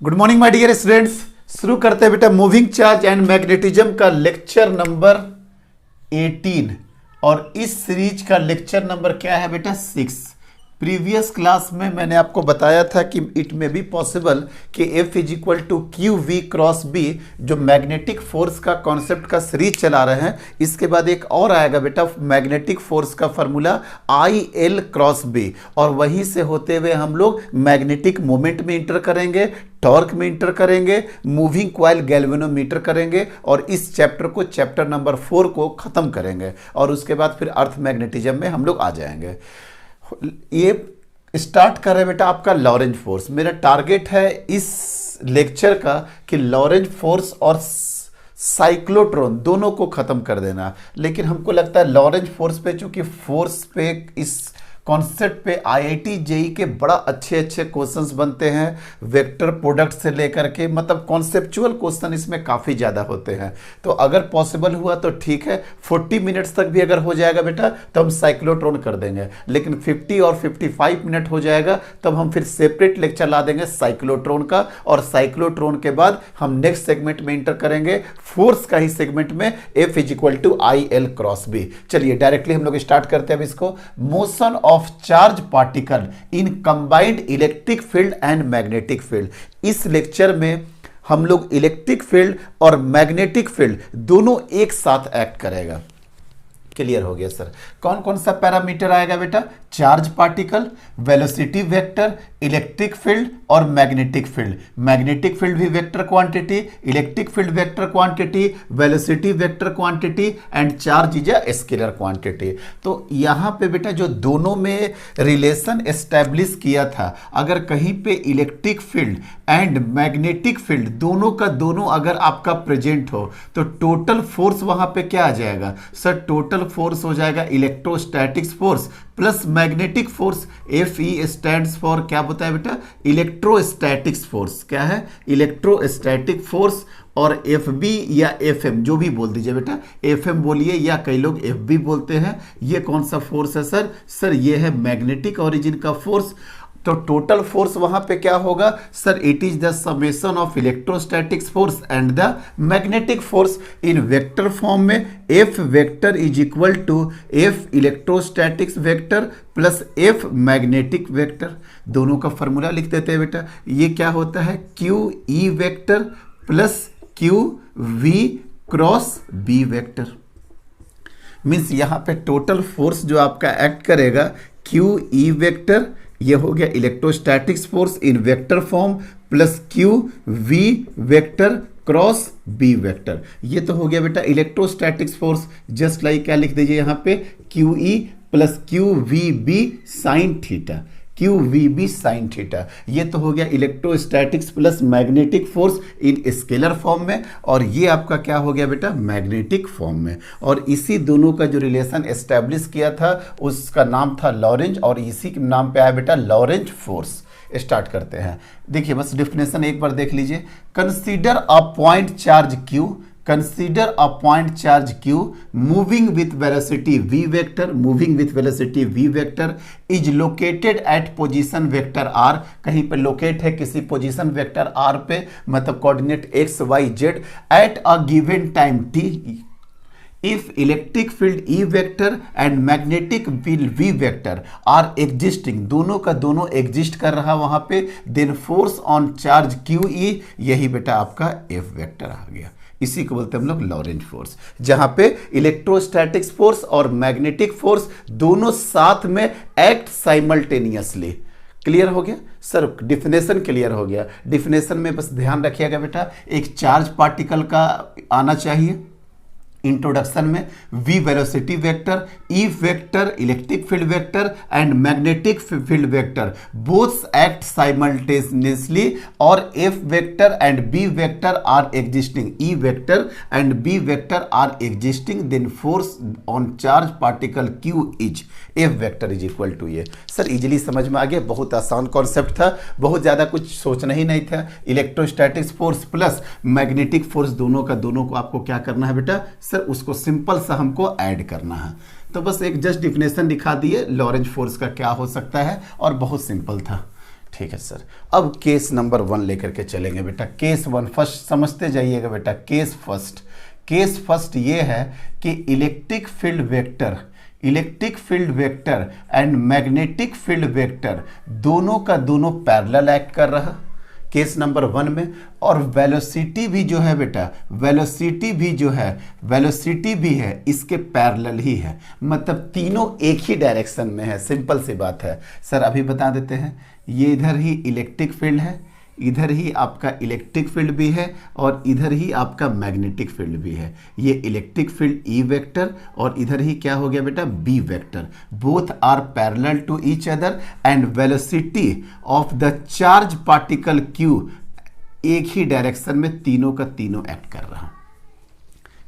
Good morning my dear students. शुरू करते हैं बेटा मूविंग चार्ज एंड मैग्नेटिज्म का लेक्चर नंबर 18 और इस सीरीज का लेक्चर नंबर क्या है बेटा 6। प्रीवियस क्लास में मैंने आपको बताया था कि इट में बी पॉसिबल कि F is equal to Q V cross B, जो मैग्नेटिक फोर्स का कॉन्सेप्ट का सीरीज चला रहे हैं। इसके बाद एक और आएगा बेटा मैग्नेटिक फोर्स का formula I L cross B, और वहीं से होते हुए हम लोग मैग्नेटिक मोमेंट में इंटर करेंगे, टॉर्क में इंटर करेंगे, मूविंग कॉइल गैल्वेनोमीटर करेंगे और इस चैप्टर को चैप्टर नंबर 4 को खत्म करेंगे और उसके बाद फिर अर्थ मैग्नेटिज्म में हम लोग आ जाएंगे। ये स्टार्ट कर रहे हैं बेटा आपका लॉरेंज फोर्स। मेरा टारगेट है इस लेक्चर का कि लॉरेंज फोर्स और साइक्लोट्रॉन दोनों को खत्म कर देना, लेकिन हमको लगता है लॉरेंज फोर्स पे, चूंकि फोर्स पे इस कॉन्सेप्ट पे आईआईटी जेई के बड़ा अच्छे क्वेश्चंस बनते हैं, वेक्टर प्रोडक्ट से लेकर के, मतलब कॉन्सेप्चुअल क्वेश्चन इसमें काफ़ी ज़्यादा होते हैं। तो अगर पॉसिबल हुआ तो ठीक है, 40 मिनट्स तक भी अगर हो जाएगा बेटा तो हम साइक्लोट्रॉन कर देंगे, लेकिन 50 और 55 मिनट हो जाएगा तब हम फिर सेपरेट लेक्चर ला देंगे साइक्लोट्रॉन का, और साइक्लोट्रॉन के बाद हम नेक्स्ट सेगमेंट में इंटर करेंगे फोर्स का ही सेगमेंट में, F is equal to I L cross B. चलिए डायरेक्टली हम लोग स्टार्ट करते हैं अब इसको। Motion of charge particle in combined electric field and magnetic field. इस लेक्चर में हम लोग इलेक्ट्रिक फील्ड और मैग्नेटिक फील्ड दोनों एक साथ एक्ट करेगा। क्लियर हो गया सर? कौन कौन सा पैरामीटर आएगा बेटा? Charge particle, velocity vector, electric field और मैग्नेटिक फील्ड। मैग्नेटिक फील्ड भी vector quantity, electric field vector quantity, velocity vector quantity and charge is a scalar quantity. तो यहां पे बेटा जो दोनों में रिलेशन एस्टेब्लिश किया था, अगर कहीं पे electric field and magnetic field दोनों का दोनों अगर आपका प्रेजेंट हो तो टोटल फोर्स वहां पे क्या आ जाएगा सर? टोटल फोर्स हो जाएगा electrostatics force plus magnetic force. F E stands for क्या बताया बेटा? Electrostatics force. क्या है? Electrostatic force. और एफ बी या एफ एम जो भी बोल दीजिए बेटा, एफ एम बोलिए या कई लोग एफ बी बोलते हैं। ये कौन सा फोर्स है सर? सर ये है मैग्नेटिक ओरिजिन का फोर्स। तो टोटल फोर्स वहां पे क्या होगा sir? It is the summation of electrostatics force and the magnetic force in vector form में। F vector is equal to F electrostatics vector plus F magnetic vector. दोनों का formula लिख देते हैं बेटा। ये क्या होता है? Q E vector plus Q V cross B vector. Means यहां पे टोटल फोर्स जो आपका एक्ट करेगा क्यू ई वेक्टर, ये हो गया electrostatics force in vector form, plus Q V vector cross B vector. ये तो हो गया बेटा इलेक्ट्रोस्टैटिक्स फोर्स। जस्ट लाइक क्या लिख दीजिए यहाँ पे? Q E plus Q V B sine theta, Q V B sine theta. ये तो हो गया electrostatics plus magnetic force in scalar form में, और ये आपका क्या हो गया बेटा? मैग्नेटिक फॉर्म में। और इसी दोनों का जो रिलेशन एस्टेब्लिश किया था उसका नाम था लॉरेंज, और इसी के नाम पे आया बेटा लॉरेंज फोर्स। स्टार्ट करते हैं। देखिए बस डेफिनेशन एक बार देख लीजिए। Consider a point charge Q, consider a point charge q moving with velocity v vector, moving with velocity v vector is located at position vector r। कहीं पे लोकेट है किसी पोजीशन वेक्टर r पे, मतलब coordinate x y z at a given time t। if electric field E vector and magnetic field V vector are existing, दोनों का दोनों exist कर रहा वहां पे, then force on charge QE, यही बेटा आपका F वेक्टर आ गया। इसी को बोलते हैं हम लोग लॉरेंज फोर्स, जहां पे इलेक्ट्रोस्टैटिक्स फोर्स और मैग्नेटिक फोर्स दोनों साथ में एक्ट साइमल्टेनियसली। क्लियर हो गया सर? डिफिनेशन क्लियर हो गया। डिफिनेशन में बस ध्यान रखिएगा बेटा, एक चार्ज पार्टिकल का आना चाहिए इंट्रोडक्शन में। v velocity vector, e vector electric field vector and magnetic field vector both act simultaneously, और f vector and b vector are existing, e vector and b vector are existing, then force on charge particle q is f vector is equal to ये। Sir easily समझ में आ गया, बहुत आसान concept था, बहुत ज़्यादा कुछ सोचना ही नहीं था। Electrostatics force plus magnetic force दोनों का दोनों को आपको क्या करना है बेटा सर? उसको सिंपल सा हमको ऐड करना है। तो बस एक जस्ट डिफिनेशन दिखा दिए लॉरेंज फोर्स का क्या हो सकता है, और बहुत सिंपल था। ठीक है सर। अब केस नंबर 1 लेकर के चलेंगे बेटा। केस 1 फर्स्ट समझते जाइएगा बेटा। केस फर्स्ट ये है कि electric field vector and magnetic field vector दोनों का दोनों पैरेलल एक्ट कर रहा केस नंबर 1 में, और वेलोसिटी भी जो है बेटा, वेलोसिटी भी है इसके पैरेलल ही है, मतलब तीनों एक ही डायरेक्शन में है। सिंपल सी बात है सर। अभी बता देते हैं, ये इधर ही इलेक्ट्रिक फील्ड है, इधर ही आपका इलेक्ट्रिक फील्ड भी है, और इधर ही आपका मैग्नेटिक फील्ड भी है। ये इलेक्ट्रिक फील्ड ई वेक्टर और इधर ही क्या हो गया बेटा, B vector. Both are parallel to each other and velocity of the charge particle Q एक ही डायरेक्शन में तीनों का तीनों एक्ट कर रहा।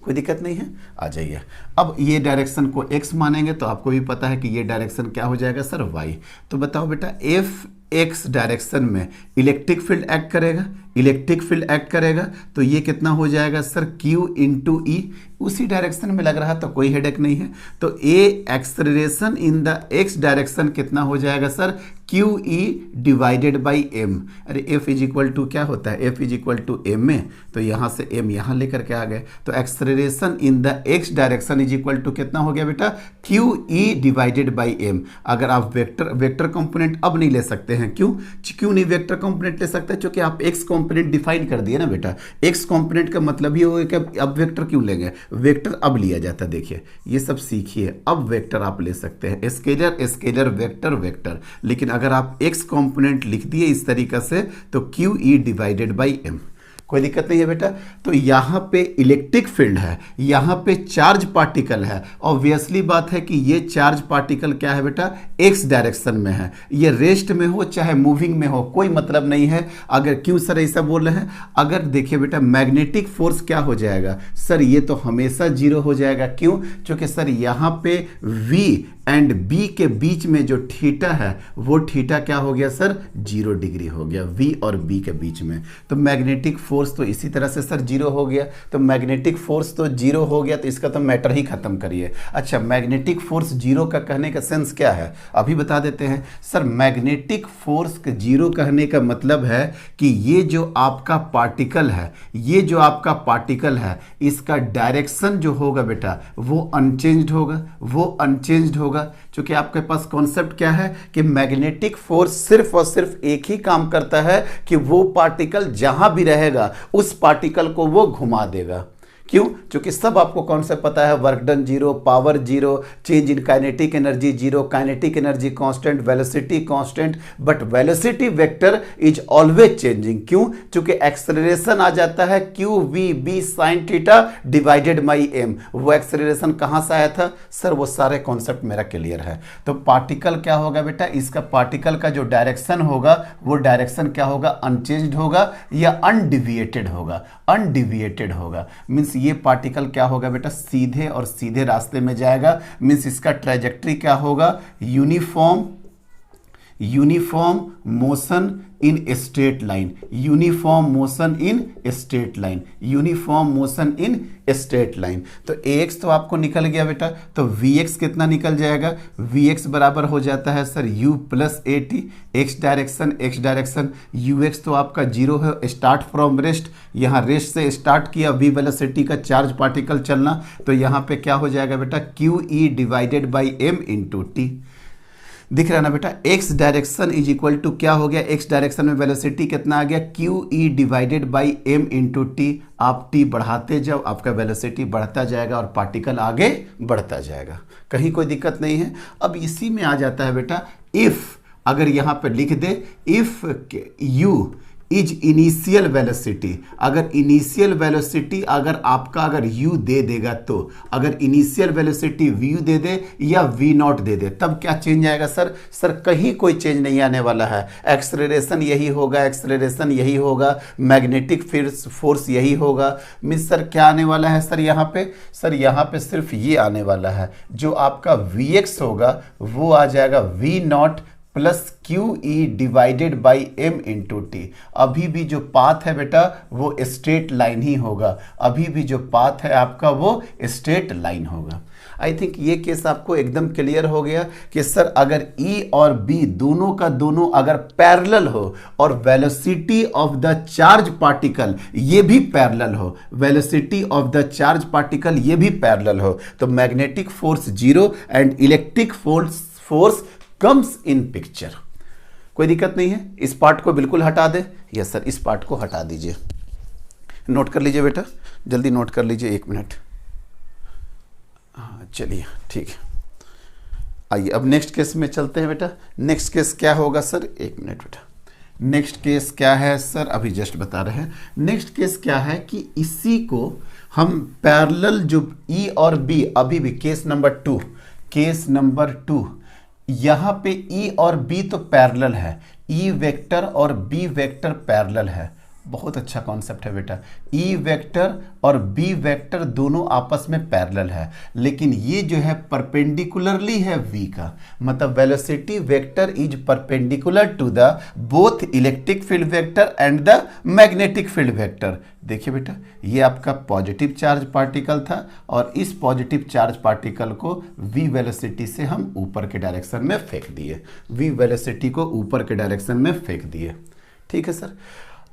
कोई दिक्कत नहीं है, आ जाइए। अब ये डायरेक्शन को x मानेंगे तो आपको भी पता है कि ये डायरेक्शन क्या हो जाएगा सर, y। तो बताओ बेटा, एफ एक्स डायरेक्शन में इलेक्ट्रिक फील्ड एक्ट करेगा तो ये कितना हो जाएगा सर, Q इंटू ई। उसी डायरेक्शन में लग रहा तो कोई हेडेक नहीं है। तो a acceleration in the x direction कितना हो जाएगा sir, q E divided by m. अरे एफ इज इक्वल टू क्या होता है, F is equal to m में, तो यहाँ से एम यहाँ लेकर के आ गए। तो acceleration in the x direction is equal to कितना हो गया बेटा, Q E divided by M. अगर आप वेक्टर कंपोनेंट अब नहीं ले सकते हैं, क्यों नहीं वेक्टर कंपोनेंट ले सकते, क्योंकि आप एक्स कंपोनेंट डिफाइन कर दिए ना बेटा। एक्स कंपोनेंट का मतलब ये होगा कि अब वेक्टर क्यों लेंगे, वेक्टर अब लिया जाता है। देखिए ये सब सीखिए, अब वेक्टर आप ले सकते हैं, स्केलर वेक्टर। लेकिन अगर आप एक्स कंपोनेंट लिख दिए इस तरीके से तो Q E divided by M, कोई दिक्कत नहीं है बेटा। तो यहाँ पे इलेक्ट्रिक फील्ड है, यहाँ पे चार्ज पार्टिकल है। ऑब्वियसली बात है कि ये चार्ज पार्टिकल क्या है बेटा, एक्स डायरेक्शन में है। ये रेस्ट में हो चाहे मूविंग में हो कोई मतलब नहीं है। अगर क्यों सर ऐसा बोल रहे हैं, अगर देखिए बेटा मैग्नेटिक फोर्स क्या हो जाएगा सर, ये तो हमेशा जीरो हो जाएगा। क्यों, क्योंकि सर यहाँ पे V एंड B के बीच में जो थीटा है वो थीटा क्या हो गया सर, 0 डिग्री हो गया V और B के बीच में। तो मैग्नेटिक फोर्स तो इसी तरह से सर 0 हो गया। तो मैग्नेटिक फोर्स तो 0 हो गया, तो इसका तो मैटर ही खत्म करिए। अच्छा, मैग्नेटिक फोर्स 0 का कहने का सेंस क्या है, अभी बता देते हैं सर। मैग्नेटिक फोर्स 0 कहने का मतलब है कि ये जो आपका पार्टिकल है, इसका डायरेक्शन जो होगा बेटा वो अनचेंज्ड होगा, क्योंकि आपके पास कॉन्सेप्ट क्या है कि मैग्नेटिक फोर्स सिर्फ और सिर्फ एक ही काम करता है कि वो पार्टिकल जहां भी रहेगा उस पार्टिकल को वो घुमा देगा। क्यों, क्योंकि सब आपको कॉन्सेप्ट पता है, work done 0, power 0, change in kinetic energy 0, kinetic energy constant, velocity constant, but velocity vector is always changing. क्यों, क्योंकि एक्सेलरेशन आ जाता है Q V B sine theta divided by M. वो एक्सेलरेशन कहां से आया था सर, वो सारे कॉन्सेप्ट मेरा क्लियर है। तो पार्टिकल क्या होगा बेटा, इसका पार्टिकल का जो डायरेक्शन होगा वो डायरेक्शन क्या होगा, अनचेंज्ड होगा या अनडिविएटेड होगा। मीन्स ये पार्टिकल क्या होगा बेटा, सीधे और सीधे रास्ते में जाएगा। मीन्स इसका ट्रैजेक्टरी क्या होगा, uniform motion in straight line. तो ax तो आपको निकल गया बेटा, तो vx कितना निकल जाएगा, vx बराबर हो जाता है sir u plus at, x direction ux तो आपका 0 है, स्टार्ट फ्रॉम रेस्ट, यहाँ रेस्ट से स्टार्ट किया, v वेलोसिटी का चार्ज पार्टिकल चलना, तो यहाँ पे क्या हो जाएगा बेटा, Q E divided by M into T. दिख रहा है ना बेटा, X direction is equal to क्या हो गया, एक्स डायरेक्शन में वेलोसिटी कितना आ गया, Q E divided by M into T. आप टी बढ़ाते जाओ, आपका वेलोसिटी बढ़ता जाएगा और पार्टिकल आगे बढ़ता जाएगा, कहीं कोई दिक्कत नहीं है। अब इसी में आ जाता है बेटा इफ, अगर यहाँ पे लिख they if you is initial velocity, अगर आपका अगर u दे देगा, तो अगर इनिशियल वेलोसिटी v दे दे या v0 दे दे, तब क्या चेंज आएगा सर कहीं कोई चेंज नहीं आने वाला है। एक्सेलरेशन यही होगा, मैग्नेटिक फोर्स यही होगा। मीन्स सर क्या आने वाला है सर यहाँ पे सिर्फ ये आने वाला है, जो आपका vx होगा वो आ जाएगा v0 plus Q E divided by M into T. अभी भी जो पाथ है बेटा वो स्ट्रेट लाइन ही होगा, अभी भी जो पाथ है आपका वो स्ट्रेट लाइन होगा। आई थिंक ये केस आपको एकदम क्लियर हो गया कि सर अगर E और B दोनों का दोनों अगर पैरेलल हो और velocity of the charge particle ये भी पैरेलल हो, velocity of the charge particle ये भी पैरेलल हो, तो magnetic force zero and electric force comes in picture. कोई दिक्कत नहीं है, इस पार्ट को बिल्कुल हटा दे। यस सर, इस पार्ट को हटा दीजिए। नोट कर लीजिए बेटा, जल्दी नोट कर लीजिए, 1 मिनट। हाँ चलिए ठीक है, आइए अब नेक्स्ट केस में चलते हैं बेटा। नेक्स्ट केस क्या होगा सर, 1 मिनट बेटा। नेक्स्ट केस क्या है सर, अभी जस्ट बता रहे हैं। नेक्स्ट केस क्या है कि इसी को हम पैरेलल जो E और B, अभी भी केस नंबर 2, केस नंबर 2, यहां पे E और B तो पैरेलल है, E वेक्टर और B वेक्टर पैरेलल है। बहुत अच्छा कॉन्सेप्ट है बेटा। E वेक्टर और B वेक्टर दोनों आपस में पैरेलल है, लेकिन ये जो है परपेंडिकुलरली है V का, मतलब velocity vector is perpendicular to the both electric field vector and the magnetic field vector. देखिए बेटा, ये आपका पॉजिटिव चार्ज पार्टिकल था और इस पॉजिटिव चार्ज पार्टिकल को V वेलोसिटी से हम ऊपर के डायरेक्शन में फेंक दिए, V वेलोसिटी को ऊपर के डायरेक्शन में फेंक दिए। ठीक है सर।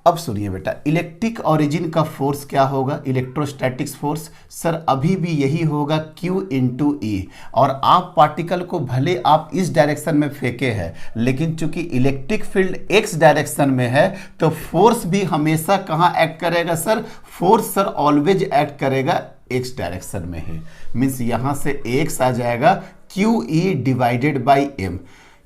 अब सुनिए बेटा, इलेक्ट्रिक ओरिजिन का फोर्स क्या होगा, इलेक्ट्रोस्टैटिक्स फोर्स सर अभी भी यही होगा Q इंटू E। और आप पार्टिकल को भले आप इस डायरेक्शन में फेंके हैं, लेकिन चूंकि इलेक्ट्रिक फील्ड x डायरेक्शन में है तो फोर्स भी हमेशा कहाँ एक्ट करेगा sir, force sir always act करेगा x डायरेक्शन में ही। मीन्स यहां से x आ जाएगा QE डिवाइडेड बाई m।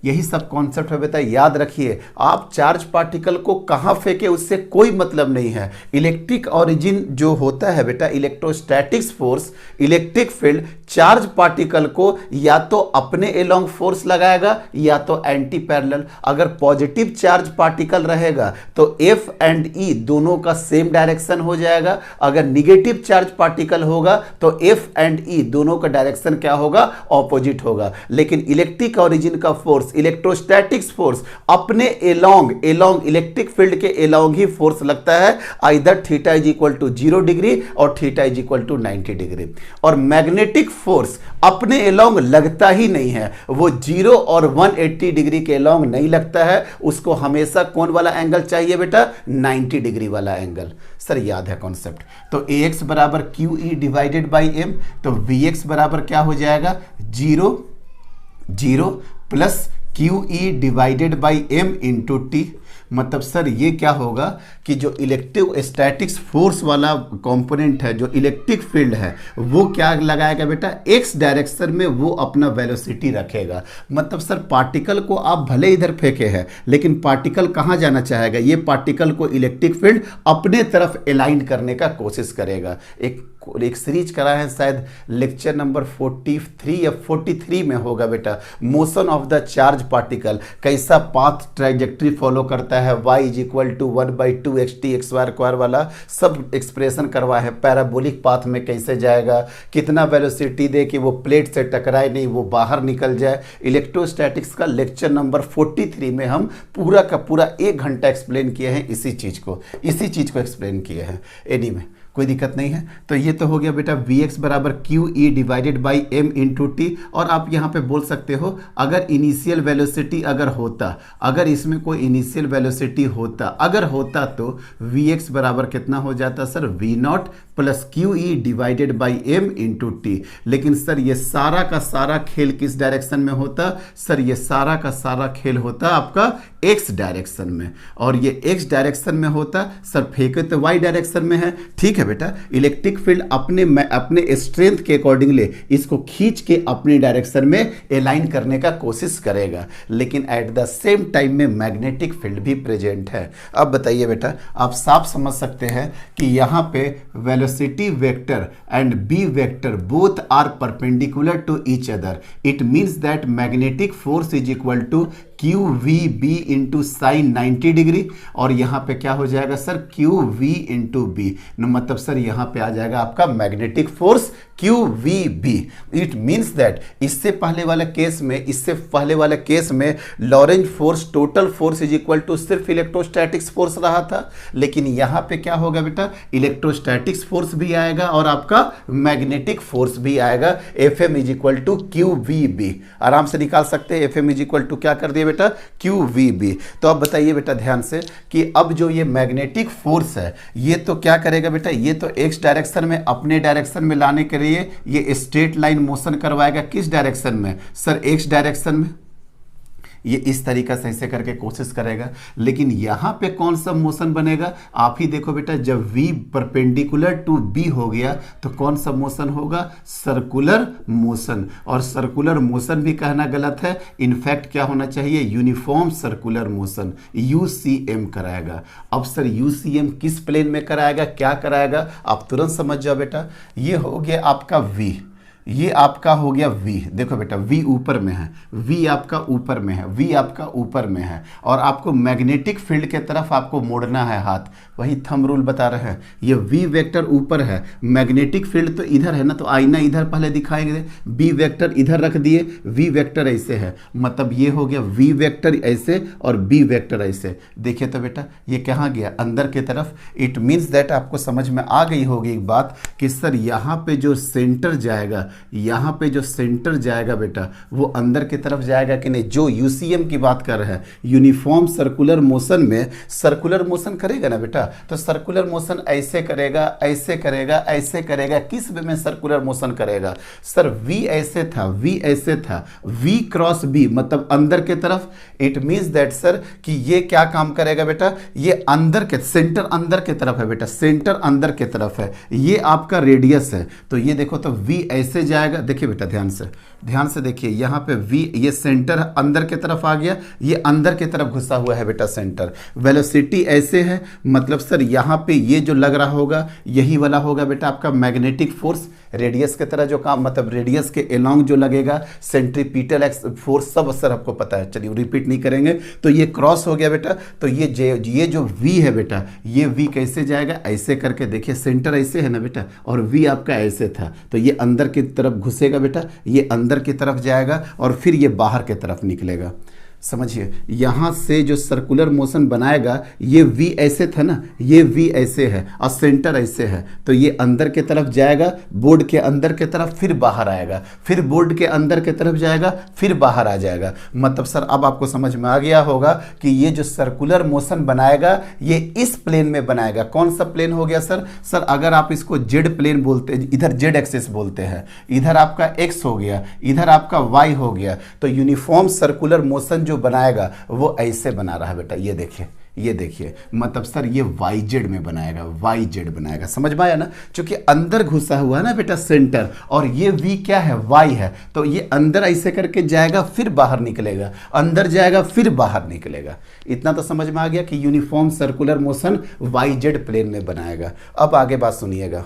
यही सब कॉन्सेप्ट है बेटा, याद रखिए। आप चार्ज पार्टिकल को कहां फेंके उससे कोई मतलब नहीं है। इलेक्ट्रिक ओरिजिन जो होता है बेटा, electrostatics force, electric field charge particle को या तो अपने एलोंग फोर्स लगाएगा या तो एंटी पैरेलल। अगर पॉजिटिव चार्ज पार्टिकल रहेगा तो F एंड E दोनों का सेम डायरेक्शन हो जाएगा, अगर निगेटिव चार्ज पार्टिकल होगा तो F एंड E दोनों का डायरेक्शन क्या होगा, ऑपोजिट होगा। लेकिन इलेक्ट्रिक ओरिजिन का फोर्स, इलेक्ट्रोस्टैटिक्स फोर्स अपने एलोंग इलेक्ट्रिक फील्ड के एलोंग ही फोर्स लगता है, either theta is equal to 0 degree और theta is equal to 90 degree. और मैग्नेटिक फोर्स अपने एलोंग लगता ही नहीं है, वो 0 और 180 डिग्री के एलोंग नहीं लगता है, उसको हमेशा कौन वाला एंगल चाहिए बेटा, 90 डिग्री वाला एंगल। सर याद है कॉन्सेप्ट। तो AX बराबर QE डिवाइडेड बाई M, तो VX बराबर क्या हो जाएगा, 0 plus QE divided by M into T। मतलब सर ये क्या होगा कि जो इलेक्ट्रोस्टैटिक्स फोर्स वाला कंपोनेंट है, जो इलेक्ट्रिक फील्ड है, वो क्या लगाएगा बेटा, x डायरेक्शन में वो अपना वेलोसिटी रखेगा। मतलब सर पार्टिकल को आप भले इधर फेंके हैं, लेकिन पार्टिकल कहाँ जाना चाहेगा, ये पार्टिकल को इलेक्ट्रिक फील्ड अपने तरफ अलाइन करने का कोशिश करेगा। एक सीरीज करा है, शायद लेक्चर नंबर 43 या 43 में होगा बेटा, motion of the charge particle, कैसा पाथ ट्राइजेक्ट्री फॉलो करता है, y is equal to 1/2xt x² वाला सब एक्सप्रेशन करवा है। पैराबोलिक पाथ में कैसे जाएगा, कितना वेलोसिटी दे कि वो प्लेट से टकराए नहीं, वो बाहर निकल जाए। इलेक्ट्रोस्टैटिक्स का लेक्चर नंबर 43 में हम पूरा का पूरा 1 घंटा एक्सप्लेन किए हैं, इसी चीज़ को एक्सप्लेन किए हैं। एनीवे कोई दिक्कत नहीं है। तो ये तो हो गया बेटा Vx बराबर QE divided by M into T। और आप यहाँ पे बोल सकते हो अगर इनिशियल वेलोसिटी अगर इसमें कोई इनिशियल वेलोसिटी होता तो Vx बराबर कितना हो जाता sir, V0 plus QE divided by M into T। लेकिन सर ये सारा का सारा खेल किस डायरेक्शन में होता, सर ये सारा का सारा खेल होता आपका x डायरेक्शन में, और ये x डायरेक्शन में होता सर, फेंके तो y डायरेक्शन में है। ठीक है बेटा, इलेक्ट्रिक फील्ड अपने स्ट्रेंथ के अकॉर्डिंगली इसको खींच के अपने डायरेक्शन में अलाइन करने का कोशिश करेगा, लेकिन एट द सेम टाइम में मैग्नेटिक फील्ड भी प्रेजेंट है। अब बताइए बेटा, आप साफ समझ सकते हैं कि यहाँ पे velocity vector and B vector both are perpendicular to each other. It means that magnetic force is equal to QVB into sine 90 degree, और यहाँ पे क्या हो जाएगा सर, QV इंटू B। मतलब सर यहाँ पे आ जाएगा आपका magnetic force QVB। It means that इससे पहले वाला केस में Lorentz force total force is equal to सिर्फ इलेक्ट्रोस्टैटिक्स फोर्स रहा था, लेकिन यहां पे क्या होगा बेटा, इलेक्ट्रोस्टैटिक्स फोर्स भी आएगा और आपका मैग्नेटिक फोर्स भी आएगा। FM is equal to QVB। आराम से निकाल सकते हैं, FM इज इक्वल टू क्या कर दिए बेटा, QVB। तो अब बताइए बेटा ध्यान से कि अब जो ये मैग्नेटिक फोर्स है ये तो क्या करेगा बेटा, ये तो एक्स डायरेक्शन में अपने डायरेक्शन में लाने के लिए ये स्ट्रेट लाइन मोशन करवाएगा। किस डायरेक्शन में सर, एक्स डायरेक्शन में। ये इस तरीका से ऐसे करके कोशिश करेगा, लेकिन यहां पे कौन सा मोशन बनेगा, आप ही देखो बेटा, जब V परपेंडिकुलर टू B हो गया तो कौन सा मोशन होगा, सर्कुलर मोशन। और सर्कुलर मोशन भी कहना गलत है, इनफैक्ट क्या होना चाहिए, यूनिफॉर्म सर्कुलर मोशन, UCM कराएगा। अब सर UCM किस प्लेन में कराएगा, क्या कराएगा, आप तुरंत समझ जाओ बेटा। ये हो गया आपका V, ये आपका हो गया V। देखो बेटा V ऊपर में है, V आपका ऊपर में है, V आपका ऊपर में है, और आपको मैग्नेटिक फील्ड के तरफ आपको मोड़ना है हाथ, वही थंब रूल बता रहे हैं। ये V वेक्टर ऊपर है, मैग्नेटिक फील्ड तो इधर है ना, तो आईना इधर पहले दिखाएंगे, B वेक्टर इधर रख दिए, V वेक्टर ऐसे है, मतलब ये हो गया V वेक्टर ऐसे और B वेक्टर ऐसे। देखिए तो बेटा ये कहाँ गया, अंदर की तरफ। इट मीन्स दैट आपको समझ में आ गई होगी एक बात कि सर यहाँ पे जो सेंटर जाएगा, यहाँ पे जो सेंटर जाएगा बेटा वो अंदर की तरफ जाएगा कि नहीं। जो UCM की बात कर रहे हैं, यूनिफॉर्म सर्कुलर मोशन में सर्कुलर मोशन करेगा ना बेटा, तो सर्कुलर मोशन ऐसे करेगा, ऐसे करेगा, ऐसे करेगा। किस वे में सर्कुलर मोशन करेगा सर, V ऐसे था, V ऐसे था, V क्रॉस B मतलब अंदर की तरफ। इट मीन्स दैट सर कि ये क्या काम करेगा बेटा, ये अंदर के सेंटर अंदर की तरफ है बेटा, सेंटर अंदर की तरफ है, ये आपका रेडियस है। तो ये देखो तो V ऐसे जाएगा, देखिए बेटा ध्यान से देखिए, यहाँ पे V ये सेंटर अंदर की तरफ आ गया, ये अंदर की तरफ घुसा हुआ है बेटा सेंटर। वेलोसिटी ऐसे है, मतलब सर यहाँ पे ये जो लग रहा होगा यही वाला होगा बेटा आपका मैग्नेटिक फोर्स, रेडियस की तरह जो काम, मतलब रेडियस के अलोंग जो लगेगा, सेंट्रीपिटल फोर्स सब सर आपको पता है, चलिए रिपीट नहीं करेंगे। तो ये क्रॉस हो गया बेटा, तो ये जो V है बेटा, ये V कैसे जाएगा, ऐसे करके देखिए, सेंटर ऐसे है ना बेटा, और V आपका ऐसे था, तो ये अंदर की तरफ घुसेगा बेटा, ये अंदर की तरफ जाएगा और फिर ये बाहर की तरफ निकलेगा। समझिए, यहाँ से जो सर्कुलर मोशन बनाएगा, ये V ऐसे था ना, ये V ऐसे है और सेंटर ऐसे है, तो ये अंदर के तरफ जाएगा, बोर्ड के अंदर के तरफ, फिर बाहर आएगा, फिर बोर्ड के अंदर के तरफ जाएगा, फिर बाहर आ जाएगा। मतलब सर अब आपको समझ में आ गया होगा कि ये जो सर्कुलर मोशन बनाएगा ये इस प्लेन में बनाएगा। कौन सा प्लेन हो गया सर, सर अगर आप इसको जेड प्लेन बोलते, इधर जेड एक्सिस बोलते हैं, इधर आपका एक्स हो गया, इधर आपका वाई हो गया, तो यूनिफॉर्म सर्कुलर मोशन जो बनाएगा वो ऐसे बना रहा है बेटा। ये देखिए मतलब सर ये YZ में बनाएगा, YZ बनाएगा। समझ में आया ना, क्योंकि अंदर घुसा हुआ है ना बेटा सेंटर, और ये V क्या है, Y है, तो ये अंदर ऐसे करके जाएगा फिर बाहर निकलेगा, अंदर जाएगा फिर बाहर निकलेगा। इतना तो समझ में आ गया कि uniform circular motion YZ plane में बनाएगा। अब आगे बात सुनिएगा।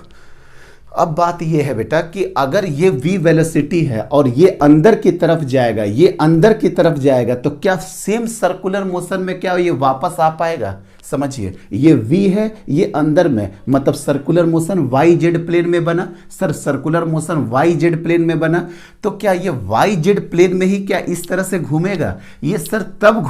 अब बात ये है बेटा कि अगर ये V वेलोसिटी है और ये अंदर की तरफ जाएगा, ये अंदर की तरफ जाएगा, तो क्या सेम सर्कुलर मोशन में क्या ये वापस आ पाएगा? समझिए, ये V है, ये अंदर में, मतलब सर्कुलर मोशन YZ प्लेन में बना। Sir circular motion YZ plane में बना, तो क्या ये YZ प्लेन में ही क्या इस तरह से घूमेगा? ये सर तब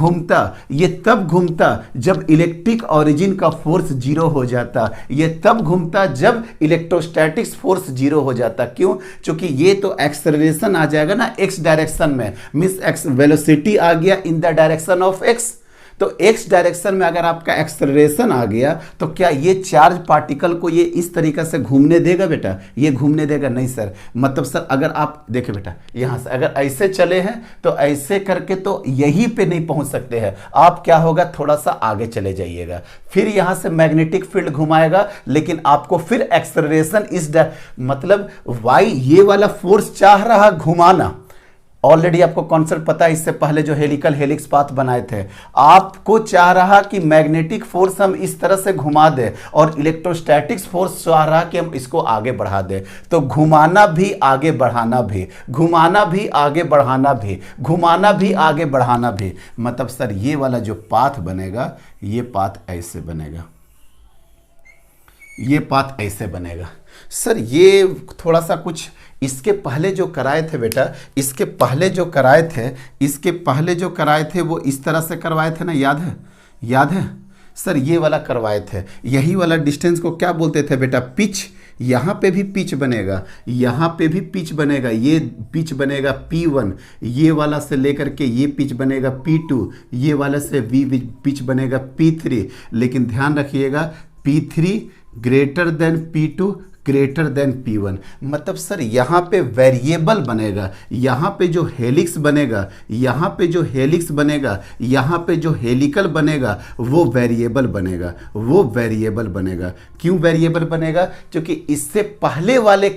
घूमता जब इलेक्ट्रिक ऑरिजिन का फोर्स जीरो हो जाता, ये तब घूमता जब इलेक्ट्रोस्टैटिक्स फोर्स जीरो हो जाता। क्यों? क्योंकि ये तो एक्सेलरेशन आ जाएगा ना एक्स डायरेक्शन में, मींस एक्स वेलोसिटी आ गया इन द डायरेक्शन ऑफ एक्स। तो एक्स डायरेक्शन में अगर आपका एक्सेलरेशन आ गया तो क्या ये चार्ज पार्टिकल को ये इस तरीके से घूमने देगा बेटा? ये घूमने देगा नहीं सर। मतलब सर अगर आप देखिए बेटा, यहां से अगर ऐसे चले हैं तो ऐसे करके तो यहीं पे नहीं पहुंच सकते हैं, आप क्या होगा थोड़ा सा आगे चले जाइएगा, फिर यहां से मैग्नेटिक फील्ड घुमाएगा, लेकिन आपको फिर एक्सेलरेशन मतलब वाई ये वाला फोर्स चाह रहा घुमाना। ऑलरेडी आपको कॉन्सेप्ट पता है, इससे पहले जो हेलिकल हेलिक्स पाथ बनाए थे, आपको चाह रहा कि मैग्नेटिक फोर्स हम इस तरह से घुमा दे और इलेक्ट्रोस्टैटिक्स फोर्स चाह रहा कि हम इसको आगे बढ़ा दे। तो घुमाना भी आगे बढ़ाना भी, घुमाना भी आगे बढ़ाना भी, घुमाना भी आगे बढ़ाना भी। मतलब सर ये वाला जो पाथ बनेगा, ये पाथ ऐसे बनेगा, ये पाथ ऐसे बनेगा। सर ये थोड़ा सा कुछ इसके पहले जो कराए थे बेटा, इसके पहले जो कराए थे वो इस तरह से करवाए थे ना, याद है सर, ये वाला करवाए थे। यही वाला डिस्टेंस को क्या बोलते थे बेटा, पिच। यहाँ पे भी पिच बनेगा, यहाँ पे भी पिच बनेगा, ये पिच बनेगा P1, ये वाला से लेकर के ये पिच बनेगा P2, ये वाला से पिच बनेगा P3। लेकिन ध्यान रखिएगा P3 greater than P2 greater than P1। मतलब सर यहाँ पे वेरिएबल बनेगा, यहाँ पे जो हेलिक्स बनेगा, यहाँ पे जो हेलिक्स बनेगा, यहाँ पे जो हेलिकल बनेगा वो वेरिएबल बनेगा, वो वेरिएबल बनेगा। क्यों वेरिएबल बनेगा? क्योंकि इससे पहले वाले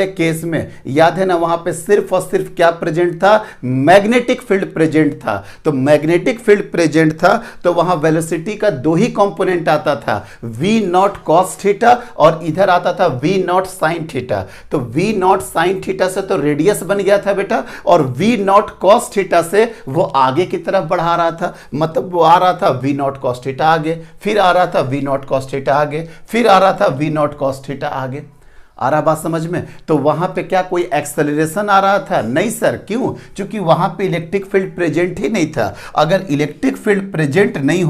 केस में याद है ना, वहाँ पे सिर्फ और सिर्फ क्या प्रेजेंट था, मैग्नेटिक फील्ड प्रेजेंट था। तो मैग्नेटिक फील्ड प्रेजेंट था तो वहाँ वेलोसिटी का दो ही कंपोनेंट आता था, V0 cos थीटा और इधर आता था V0 sin थीटा। तो V0 sin थीटा से तो रेडियस बन गया था बेटा, और V0 cos थीटा से वो आगे की तरफ बढ़ा रहा था। मतलब वो आ रहा था V0 cos थीटा आगे, फिर आ रहा था V0 cos थीटा आगे, फिर आ रहा था V0 cos थीटा आगे। आ रहा बात समझ में? तो वहां पे क्या कोई एक्सेलरेशन आ रहा था? नहीं सर। क्यों? क्योंकि वहां पे इलेक्ट्रिक फील्ड प्रेजेंट ही नहीं था। अगर इलेक्ट्रिक फील्ड प्रेजेंट नहीं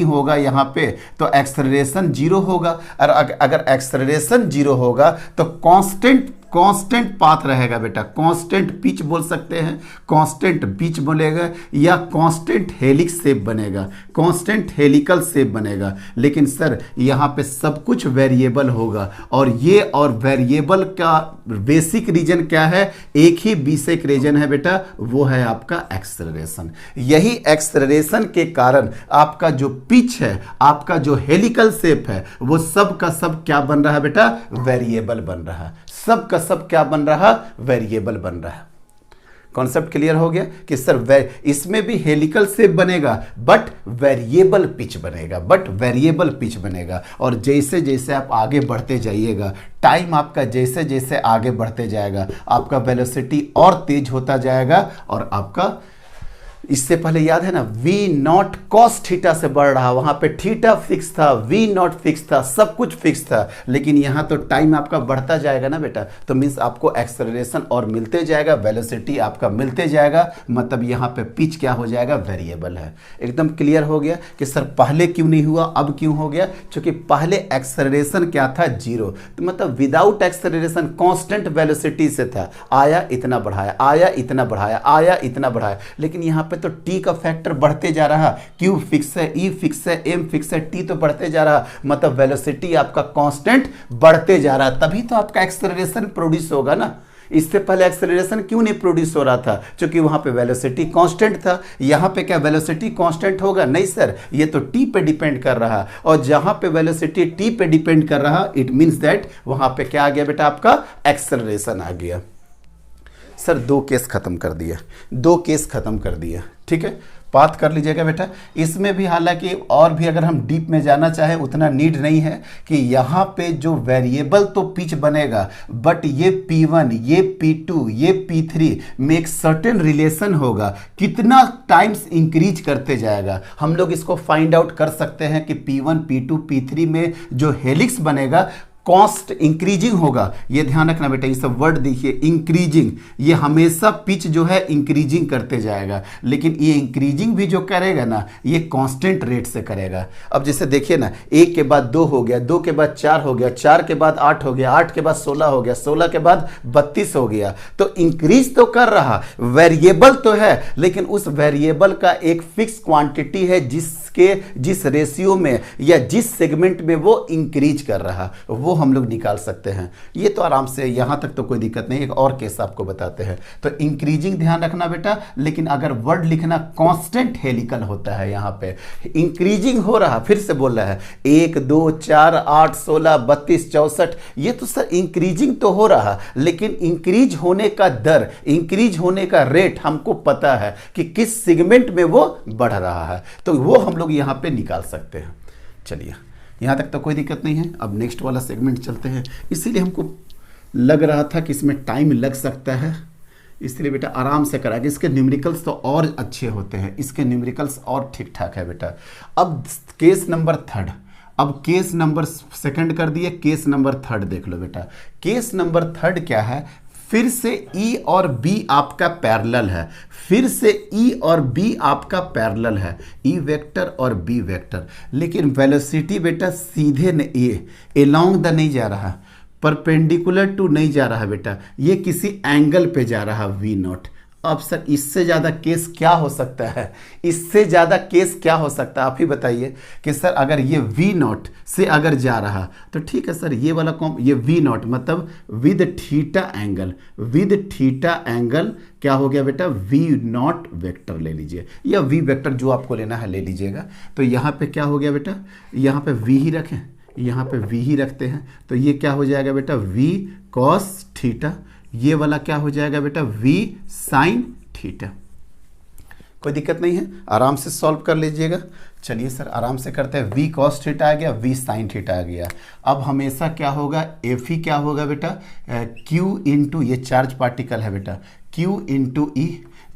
होगा यहां पे, तो एक्सेलरेशन जीरो होगा। और अगर एक्सेलरेशन जीरो होगा तो कांस्टेंट पाथ रहेगा बेटा, कांस्टेंट पिच बोल सकते हैं, कांस्टेंट पिच बोलेगा, या कांस्टेंट हेलिक्स शेप बनेगा, कांस्टेंट हेलिकल शेप बनेगा। लेकिन सर यहाँ पे सब कुछ वेरिएबल होगा, और वेरिएबल का बेसिक रीजन क्या है? एक ही बेसिक रीजन है बेटा, वो है आपका एक्सेलरेशन। यही एक्सेलरेशन के कारण आपका जो पिच है, आपका जो हेलिकल शेप है, वो सब का सब क्या बन रहा है बेटा? वेरिएबल बन रहा है। सब का सब क्या बन रहा? वेरिएबल बन रहा। कॉन्सेप्ट क्लियर हो गया कि सर इसमें भी हेलिकल शेप बनेगा बट वेरिएबल पिच बनेगा। और जैसे जैसे आप आगे बढ़ते जाइएगा, टाइम आपका जैसे जैसे आगे बढ़ते जाएगा, आपका वेलोसिटी और तेज होता जाएगा, और आपका इससे पहले याद है ना, V0 cos थीटा से बढ़ रहा, वहां पे थीटा फिक्स था, V0 फिक्स था, सब कुछ फिक्स था। लेकिन यहां तो टाइम आपका बढ़ता जाएगा ना बेटा, तो मीन्स आपको एक्सेलरेशन और मिलते जाएगा, वेलोसिटी आपका मिलते जाएगा। मतलब यहां पे पिच क्या हो जाएगा? वेरिएबल है। एकदम क्लियर हो गया कि सर पहले क्यों नहीं हुआ, अब क्यों हो गया? क्योंकि पहले एक्सेलरेशन क्या था? जीरो। तो मतलब विदाउट एक्सेलरेशन कांस्टेंट वेलोसिटी से था, आया इतना बढ़ाया, आया इतना बढ़ाया, आया इतना बढ़ाया। लेकिन यहां पे तो टी का फैक्टर बढ़ते जा रहा, क्यू फिक्स है, ई फिक्स है, एम फिक्स है, टी तो बढ़ते जा रहा। मतलब वेलोसिटी आपका कांस्टेंट बढ़ते जा रहा, तभी तो आपका एक्सेलरेशन प्रोड्यूस होगा ना। इससे पहले एक्सेलरेशन क्यों नहीं प्रोड्यूस हो रहा था? क्योंकि वहां पे वेलोसिटी कांस्टेंट था। यहां पे क्या वेलोसिटी कांस्टेंट होगा? नहीं सर, ये तो टी पे डिपेंड कर रहा। और जहां पे वेलोसिटी टी पे डिपेंड कर रहा, इट मींस दैट वहां पे क्या आ गया बेटा? आपका एक्सेलरेशन आ गया। सर दो केस खत्म कर दिया, ठीक है। बात कर लीजिएगा बेटा, इसमें भी हालांकि और भी अगर हम डीप में जाना चाहें उतना नीड नहीं है कि यहाँ पे जो वेरिएबल तो पिच बनेगा, बट ये P1, ये P2, ये P3 में एक सर्टेन रिलेशन होगा, कितना टाइम्स इंक्रीज करते जाएगा। हम लोग इसको फाइंड आउट कर सकते हैं कि P1, P2, P3 में जो हेलिक्स बनेगा कॉस्ट इंक्रीजिंग होगा। ये ध्यान रखना बेटा, ये सब वर्ड देखिए, इंक्रीजिंग, ये हमेशा पिच जो है इंक्रीजिंग करते जाएगा। लेकिन ये इंक्रीजिंग भी जो करेगा ना, ये कांस्टेंट रेट से करेगा। अब जैसे देखिए ना, 1 के बाद 2 हो गया, 2 के बाद 4 हो गया, 4 के बाद 8 हो गया, 8 के बाद 16 हो गया, 16 के बाद 32 हो गया। तो इंक्रीज तो कर रहा, वेरिएबल तो है, लेकिन उस वेरिएबल का एक फिक्स क्वांटिटी है जिस रेशियो में या जिस सेगमेंट में वो इंक्रीज कर रहा, वो हम लोग निकाल सकते हैं। ये तो आराम से, यहां तक तो कोई दिक्कत नहीं। एक और केस आपको बताते हैं। तो इंक्रीजिंग ध्यान रखना बेटा, लेकिन अगर वर्ड लिखना कांस्टेंट हेलिकल होता है, यहां पे इंक्रीजिंग हो रहा, फिर से बोल रहा है 1 2 4 8 16 32 64, ये तो सर इंक्रीजिंग तो हो रहा, लेकिन इंक्रीज होने का दर, इंक्रीज होने का रेट हमको पता है कि किस सेगमेंट में वो बढ़ रहा है, तो वो हम लोग यहां पे निकाल सकते हैं। चलिए, यहां तक तो कोई दिक्कत नहीं है। अब नेक्स्ट वाला सेगमेंट चलते हैं। इसीलिए हमको लग रहा था कि इसमें टाइम लग सकता है, इसलिए बेटा आराम से कराएंगे। इसके न्यूमेरिकल्स तो और अच्छे होते हैं, इसके न्यूमेरिकल्स और ठीक ठाक है बेटा। अब केस नंबर 3, अब केस नंबर सेकंड कर दिए, केस नंबर थर्ड देख लो बेटा। केस नंबर थर्ड क्या है, फिर से E और B आपका पैरेलल है, फिर से E और B आपका पैरेलल है, E वेक्टर और B वेक्टर, लेकिन वेलोसिटी बेटा सीधे एलोंग द नहीं जा रहा, परपेंडिकुलर टू नहीं जा रहा बेटा, ये किसी एंगल पे जा रहा V0। अब सर इससे ज़्यादा केस क्या हो सकता है, इससे ज़्यादा केस क्या हो सकता है, आप ही बताइए कि सर अगर ये V0 से अगर जा रहा तो ठीक है सर, ये वाला ये V0 मतलब with theta angle, with theta angle क्या हो गया बेटा, V0 वेक्टर ले लीजिए, या V वेक्टर जो आपको लेना है ले लीजिएगा। तो यहाँ पे क्या हो गया बेटा, यहाँ पे V ही रखें, यहाँ पे V ही रखते हैं, तो ये क्या हो जाएगा बेटा, V cos थीटा, ये वाला क्या हो जाएगा बेटा, V sin थीटा। कोई दिक्कत नहीं है, आराम से सॉल्व कर लीजिएगा। चलिए सर आराम से करते हैं। V cos थीटा आ गया, V sin थीटा आ गया। अब हमेशा क्या होगा, F ही क्या होगा बेटा, Q इंटू, ये चार्ज पार्टिकल है बेटा, Q इंटू E।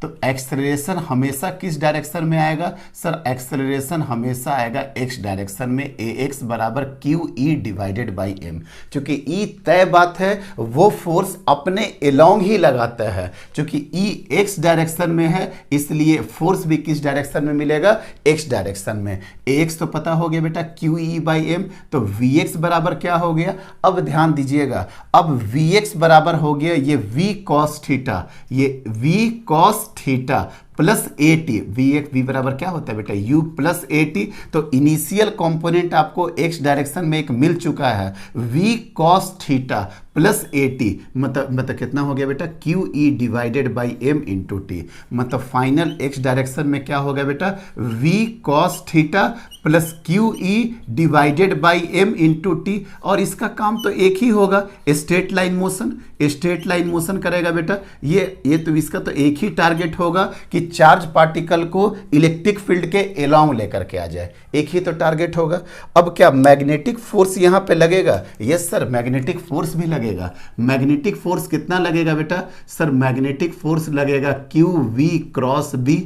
तो एक्सेलरेशन हमेशा किस डायरेक्शन में आएगा सर, एक्सेलरेशन हमेशा आएगा x डायरेक्शन में, ax बराबर QE डिवाइडेड बाई m। चूंकि E तय बात है, वो फोर्स अपने एलोंग ही लगाता है, चूंकि E x डायरेक्शन में है इसलिए फोर्स भी किस डायरेक्शन में मिलेगा, x डायरेक्शन में। ax तो पता हो गया बेटा QE बाई m, तो Vx बराबर क्या हो गया, अब ध्यान दीजिएगा, अब Vx बराबर हो गया ये V cos थीटा, ये V cos theta plus V बराबर क्या होता है बेटा, U प्लस AT। तो इनिशियल कंपोनेंट आपको x डायरेक्शन में एक मिल चुका है, V cos theta plus AT, मतलब कितना हो गया बेटा, QE divided by m into T. मतलब फाइनल x डायरेक्शन में क्या हो गया बेटा, V cos theta plus QE divided by m into T. और इसका काम तो एक ही होगा, straight line motion, straight line motion करेगा बेटा। ये तो इसका तो एक ही टारगेट होगा कि चार्ज पार्टिकल को इलेक्ट्रिक फील्ड के एलोंग लेकर के आ जाए, एक ही तो टारगेट होगा। अब क्या मैग्नेटिक फोर्स यहां पे लगेगा, यस सर मैग्नेटिक फोर्स भी लगेगा। मैग्नेटिक फोर्स कितना लगेगा बेटा, सर मैग्नेटिक फोर्स लगेगा QV क्रॉस B।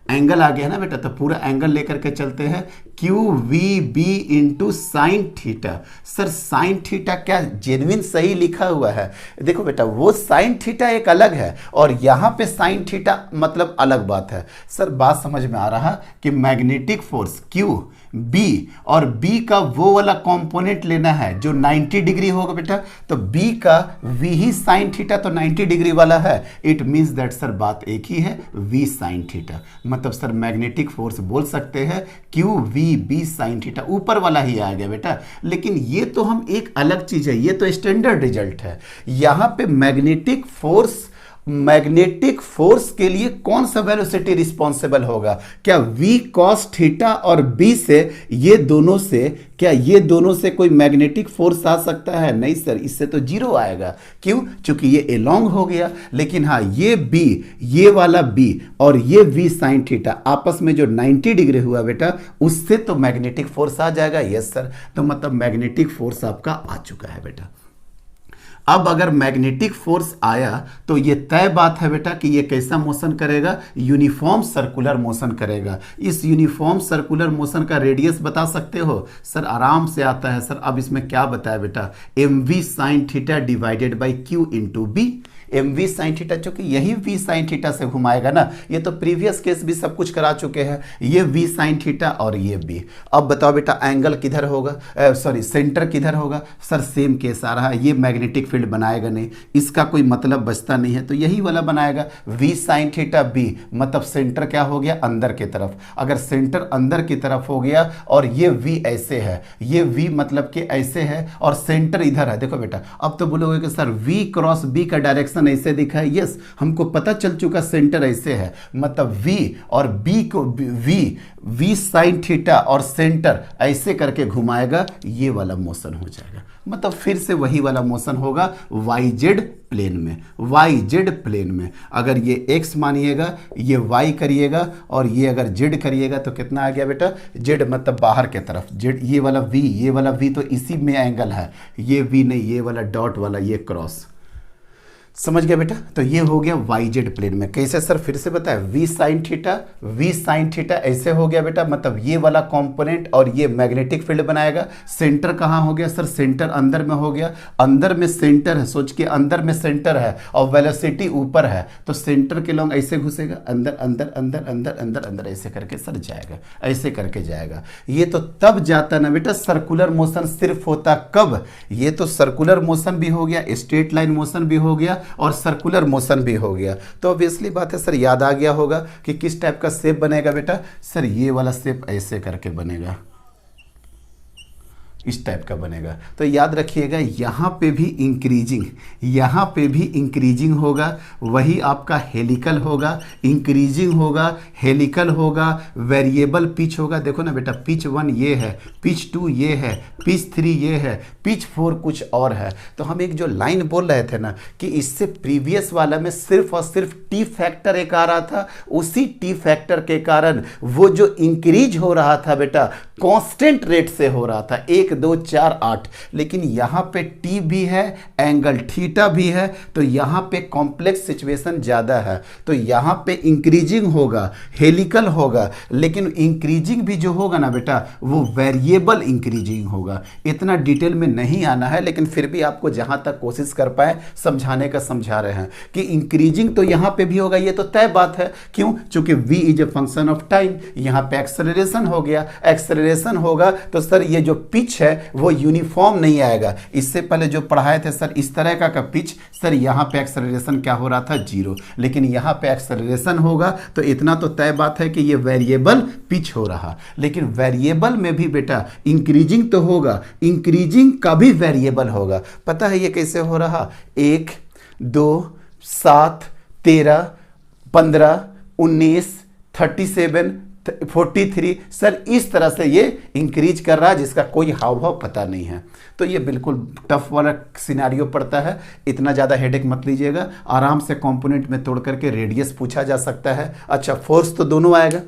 एंगल आ गया ना बेटा, तो पूरा एंगल लेकर के चलते हैं, QVB into sine theta. Sir sine theta क्या जेन्युइन सही लिखा हुआ है, देखो बेटा वो साइन थीटा एक अलग है और यहाँ पे साइन थीटा मतलब अलग बात है। सर बात समझ में आ रहा कि मैग्नेटिक फोर्स QB और B का वो वाला कंपोनेंट लेना है जो 90 डिग्री होगा बेटा, तो B का V ही साइन थीटा तो 90 डिग्री वाला है। इट मीन्स दैट सर बात एक ही है, V साइन थीटा। मतलब सर मैग्नेटिक फोर्स बोल सकते हैं QVB साइन थीटा, ऊपर वाला ही आ गया बेटा। लेकिन ये तो हम एक अलग चीज है, ये तो स्टैंडर्ड रिजल्ट है। यहां पे मैग्नेटिक फोर्स के लिए कौन सा वेलोसिटी रिस्पॉन्सिबल होगा, क्या V cos थीटा और B से, ये दोनों से, क्या ये दोनों से कोई मैग्नेटिक फोर्स आ सकता है, नहीं सर, इससे तो जीरो आएगा। क्यों, क्योंकि ये एलोंग हो गया। लेकिन हाँ ये B, ये वाला B और ये V साइन थीटा आपस में जो 90 डिग्री हुआ बेटा, उससे तो मैग्नेटिक फोर्स आ जाएगा। यस सर, तो मतलब मैग्नेटिक फोर्स आपका आ चुका है बेटा। अब अगर मैग्नेटिक फोर्स आया तो ये तय बात है बेटा कि ये कैसा मोशन करेगा, यूनिफॉर्म सर्कुलर मोशन करेगा। इस यूनिफॉर्म सर्कुलर मोशन का रेडियस बता सकते हो, सर आराम से आता है सर। अब इसमें क्या बताया बेटा, mv sine theta divided by q into B. mv sine theta, चूंकि यही v साइन थीटा से घुमाएगा ना, ये तो प्रीवियस केस भी सब कुछ करा चुके हैं, ये v साइन थीटा और ये b। अब बताओ बेटा एंगल किधर होगा, सॉरी सेंटर किधर होगा, सर सेम केस आ रहा है, ये मैग्नेटिक फील्ड बनाएगा नहीं, इसका कोई मतलब बचता नहीं है, तो यही वाला बनाएगा v साइन थीटा b। मतलब सेंटर क्या हो गया, अंदर की तरफ। अगर सेंटर अंदर की तरफ हो गया और ये v ऐसे है, ये v मतलब कि ऐसे है और सेंटर इधर है, देखो बेटा अब तो बोलोगे कि सर v क्रॉस b का डायरेक्शन ऐसे दिखा है। यस, हमको पता चल चुका सेंटर ऐसे है, मतलब v और b को v साइन थीटा और सेंटर ऐसे करके घुमाएगा, ये वाला मोशन हो जाएगा। मतलब फिर से वही वाला मोशन होगा YZ प्लेन में, YZ प्लेन में। अगर ये x मानिएगा, ये y करिएगा और ये अगर z करिएगा तो कितना आ गया बेटा, z मतलब बाहर के तरफ, z ये वाला v, ये वाला v तो इसी में एंगल है, ये v नहीं, ये वाला डॉट वाला, ये क्रॉस। समझ गया बेटा। तो ये हो गया वाई जेड प्लेन में। कैसे सर, फिर से बताए, वी साइन थीटा ऐसे हो गया बेटा। मतलब ये वाला कंपोनेंट और ये मैग्नेटिक फील्ड बनाएगा। सेंटर कहाँ हो गया सर, सेंटर अंदर में हो गया। अंदर में सेंटर है, सोच के अंदर में सेंटर है और वेलोसिटी ऊपर है, तो सेंटर के लॉन्ग ऐसे घुसेगा, अंदर अंदर अंदर अंदर अंदर अंदर ऐसे करके सर जाएगा, ऐसे करके जाएगा। ये तो तब जाता ना बेटा, सर्कुलर मोशन सिर्फ होता कब, ये तो सर्कुलर मोशन भी हो गया, स्ट्रेट लाइन मोशन भी हो गया और सर्कुलर मोशन भी हो गया। तो ऑब्वियसली बात है सर, याद आ गया होगा कि किस टाइप का शेप बनेगा बेटा। सर ये वाला शेप ऐसे करके बनेगा, इस टाइप का बनेगा। तो याद रखिएगा, यहाँ पे भी इंक्रीजिंग होगा, वही आपका हेलिकल होगा, इंक्रीजिंग होगा, हेलिकल होगा, वेरिएबल पिच होगा। देखो ना बेटा, पिच 1 ये है, पिच 2 ये है, पिच 3 ये है, पिच 4 कुछ और है। तो हम एक जो लाइन बोल रहे थे ना कि इससे प्रीवियस वाला में सिर्फ और सिर्फ टी फैक्टर एक आ रहा था, उसी टी फैक्टर के कारण वो जो इंक्रीज हो रहा था बेटा कांस्टेंट रेट से हो रहा था, 1 2 4 8। लेकिन यहाँ पे टी भी है, एंगल थीटा भी है, तो यहाँ पे कॉम्प्लेक्स सिचुएशन ज़्यादा है। तो यहाँ पे इंक्रीजिंग होगा, हेलिकल होगा, लेकिन इंक्रीजिंग भी जो होगा ना बेटा वो वेरिएबल इंक्रीजिंग होगा। इतना डिटेल में नहीं आना है, लेकिन फिर भी आपको जहाँ तक कोशिश कर पाए समझाने का समझा रहे हैं कि इंक्रीजिंग तो यहाँ पे भी होगा, ये तो तय बात है। क्यों? चूंकि v is a function of time, यहाँ पे एक्सेलरेशन हो गया, एक्सेलरेशन होगा तो सर ये जो पिच है वो यूनिफॉर्म नहीं आएगा। इससे पहले जो पढ़ाए थे सर इस तरह का पिच, सर यहाँ पे एक्सेलरेशन क्या हो रहा था, 0, लेकिन यहाँ पे एक्सेलरेशन होगा तो इतना तो तय बात है कि ये वेरिएबल पिच हो रहा। लेकिन वेरिएबल में भी बेटा इंक्रीजिंग तो होगा, इंक्रीजिंग का भी वेरिएबल होगा। पता है ये कैसे हो रहा, 1 2 7 13 15 19 37 43, सर इस तरह से ये इंक्रीज कर रहा है जिसका कोई हाव भाव पता नहीं है। तो ये बिल्कुल टफ वाला सिनेरियो पड़ता है, इतना ज़्यादा हेडेक मत लीजिएगा। आराम से कंपोनेंट में तोड़ करके रेडियस पूछा जा सकता है। अच्छा, फोर्स तो दोनों आएगा,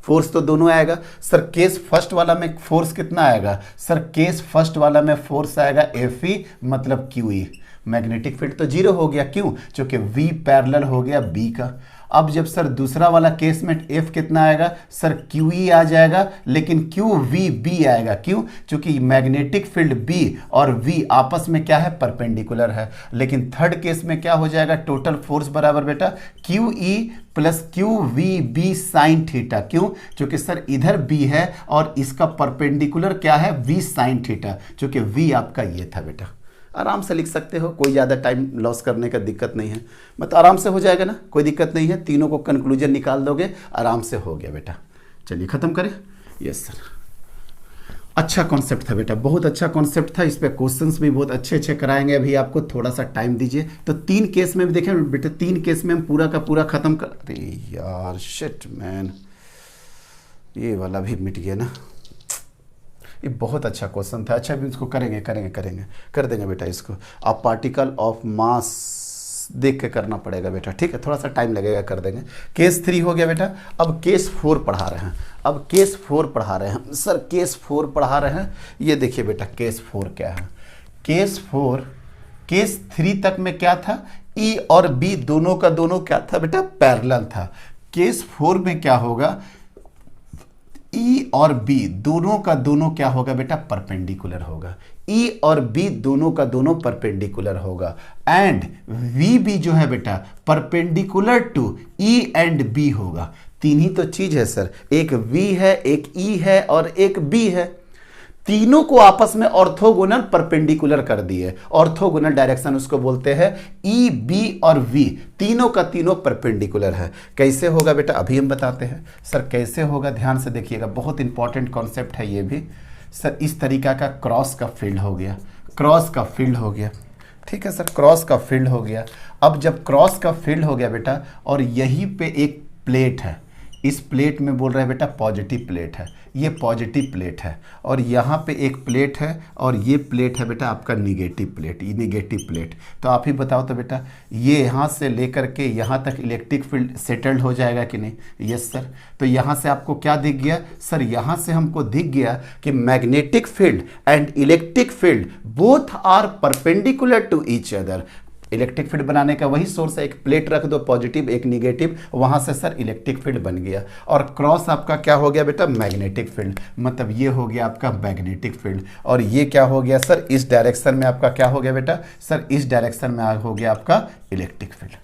फोर्स तो दोनों आएगा। सर केस फर्स्ट वाला में फोर्स कितना आएगा, सर केस फर्स्ट वाला में फोर्स आएगा Fe मतलब QE। मैग्नेटिक फील्ड तो 0 हो गया, क्यों? क्योंकि V पैरेलल हो गया B का। अब जब सर दूसरा वाला केस में F कितना आएगा, सर QE आ जाएगा, लेकिन QVB आएगा। क्यों? क्योंकि मैग्नेटिक फील्ड B और V आपस में क्या है, परपेंडिकुलर है। लेकिन थर्ड केस में क्या हो जाएगा, टोटल फोर्स बराबर बेटा QE plus QVB sine theta. क्यों? क्योंकि सर इधर B है और इसका परपेंडिकुलर क्या है, V साइन थीटा, क्योंकि V आपका ये था बेटा। आराम से लिख सकते हो, कोई ज़्यादा टाइम लॉस करने का दिक्कत नहीं है, मतलब आराम से हो जाएगा ना, कोई दिक्कत नहीं है। तीनों को कंक्लूजन निकाल दोगे, आराम से हो गया बेटा। चलिए ख़त्म करें। यस सर, अच्छा कॉन्सेप्ट था बेटा, बहुत अच्छा कॉन्सेप्ट था। इस पे क्वेश्चंस भी बहुत अच्छे अच्छे कराएंगे। अभी आपको थोड़ा सा टाइम दीजिए। तो 3 केस में भी देखें बेटा, 3 केस में हम पूरा का पूरा ख़त्म कर। अरे यार शिट मैन, ये वाला भी मिट गया ना। ये बहुत अच्छा क्वेश्चन था। अच्छा अभी इसको करेंगे कर देंगे बेटा इसको। आप पार्टिकल ऑफ मास देख के करना पड़ेगा बेटा, ठीक है, थोड़ा सा टाइम लगेगा, कर देंगे। केस 3 हो गया बेटा। अब केस 4 पढ़ा रहे हैं। अब केस 4 पढ़ा रहे हैं सर, केस 4 पढ़ा रहे हैं। ये देखिए बेटा केस 4 क्या है। केस 4, केस 3 तक में क्या था, E और B दोनों का दोनों क्या था बेटा, पैरेलल था। केस 4 में क्या होगा, E और B दोनों का दोनों क्या होगा बेटा, परपेंडिकुलर होगा। E और B दोनों का दोनों परपेंडिकुलर होगा। एंड VB जो है बेटा perpendicular to E and B होगा। 3 ही तो चीज है सर, एक V है, एक E है और एक B है। तीनों को आपस में ऑर्थोगोनल परपेंडिकुलर कर दिए। ऑर्थोगोनल डायरेक्शन उसको बोलते हैं। E, B और V तीनों का तीनों परपेंडिकुलर है। कैसे होगा बेटा, अभी हम बताते हैं। सर कैसे होगा, ध्यान से देखिएगा, बहुत इंपॉर्टेंट कॉन्सेप्ट है ये भी। सर इस तरीका का क्रॉस का फील्ड हो गया, क्रॉस का फील्ड हो गया, ठीक है सर, क्रॉस का फील्ड हो गया। अब जब क्रॉस का फील्ड हो गया बेटा, और यहीं पे एक प्लेट है, इस प्लेट में बोल रहे हैं बेटा पॉजिटिव प्लेट है, ये पॉजिटिव प्लेट है, और यहाँ पे एक प्लेट है और ये प्लेट है बेटा आपका निगेटिव प्लेट, ये निगेटिव प्लेट। तो आप ही बताओ तो बेटा, ये यहाँ से लेकर के यहाँ तक इलेक्ट्रिक फील्ड सेटल्ड हो जाएगा कि नहीं? Yes sir. तो यहाँ से आपको क्या दिख गया सर, यहाँ से हमको दिख गया कि magnetic field and electric field both are perpendicular to each other. Electric field बनाने का वही सोर्स है, एक प्लेट रख दो, पॉजिटिव एक निगेटिव, वहां से सर इलेक्ट्रिक फील्ड बन गया। और क्रॉस आपका क्या हो गया बेटा, मैग्नेटिक फील्ड, मतलब ये हो गया आपका मैग्नेटिक फील्ड। और ये क्या हो गया सर, इस डायरेक्शन में आपका क्या हो गया बेटा, सर इस डायरेक्शन में हो गया आपका इलेक्ट्रिक फील्ड।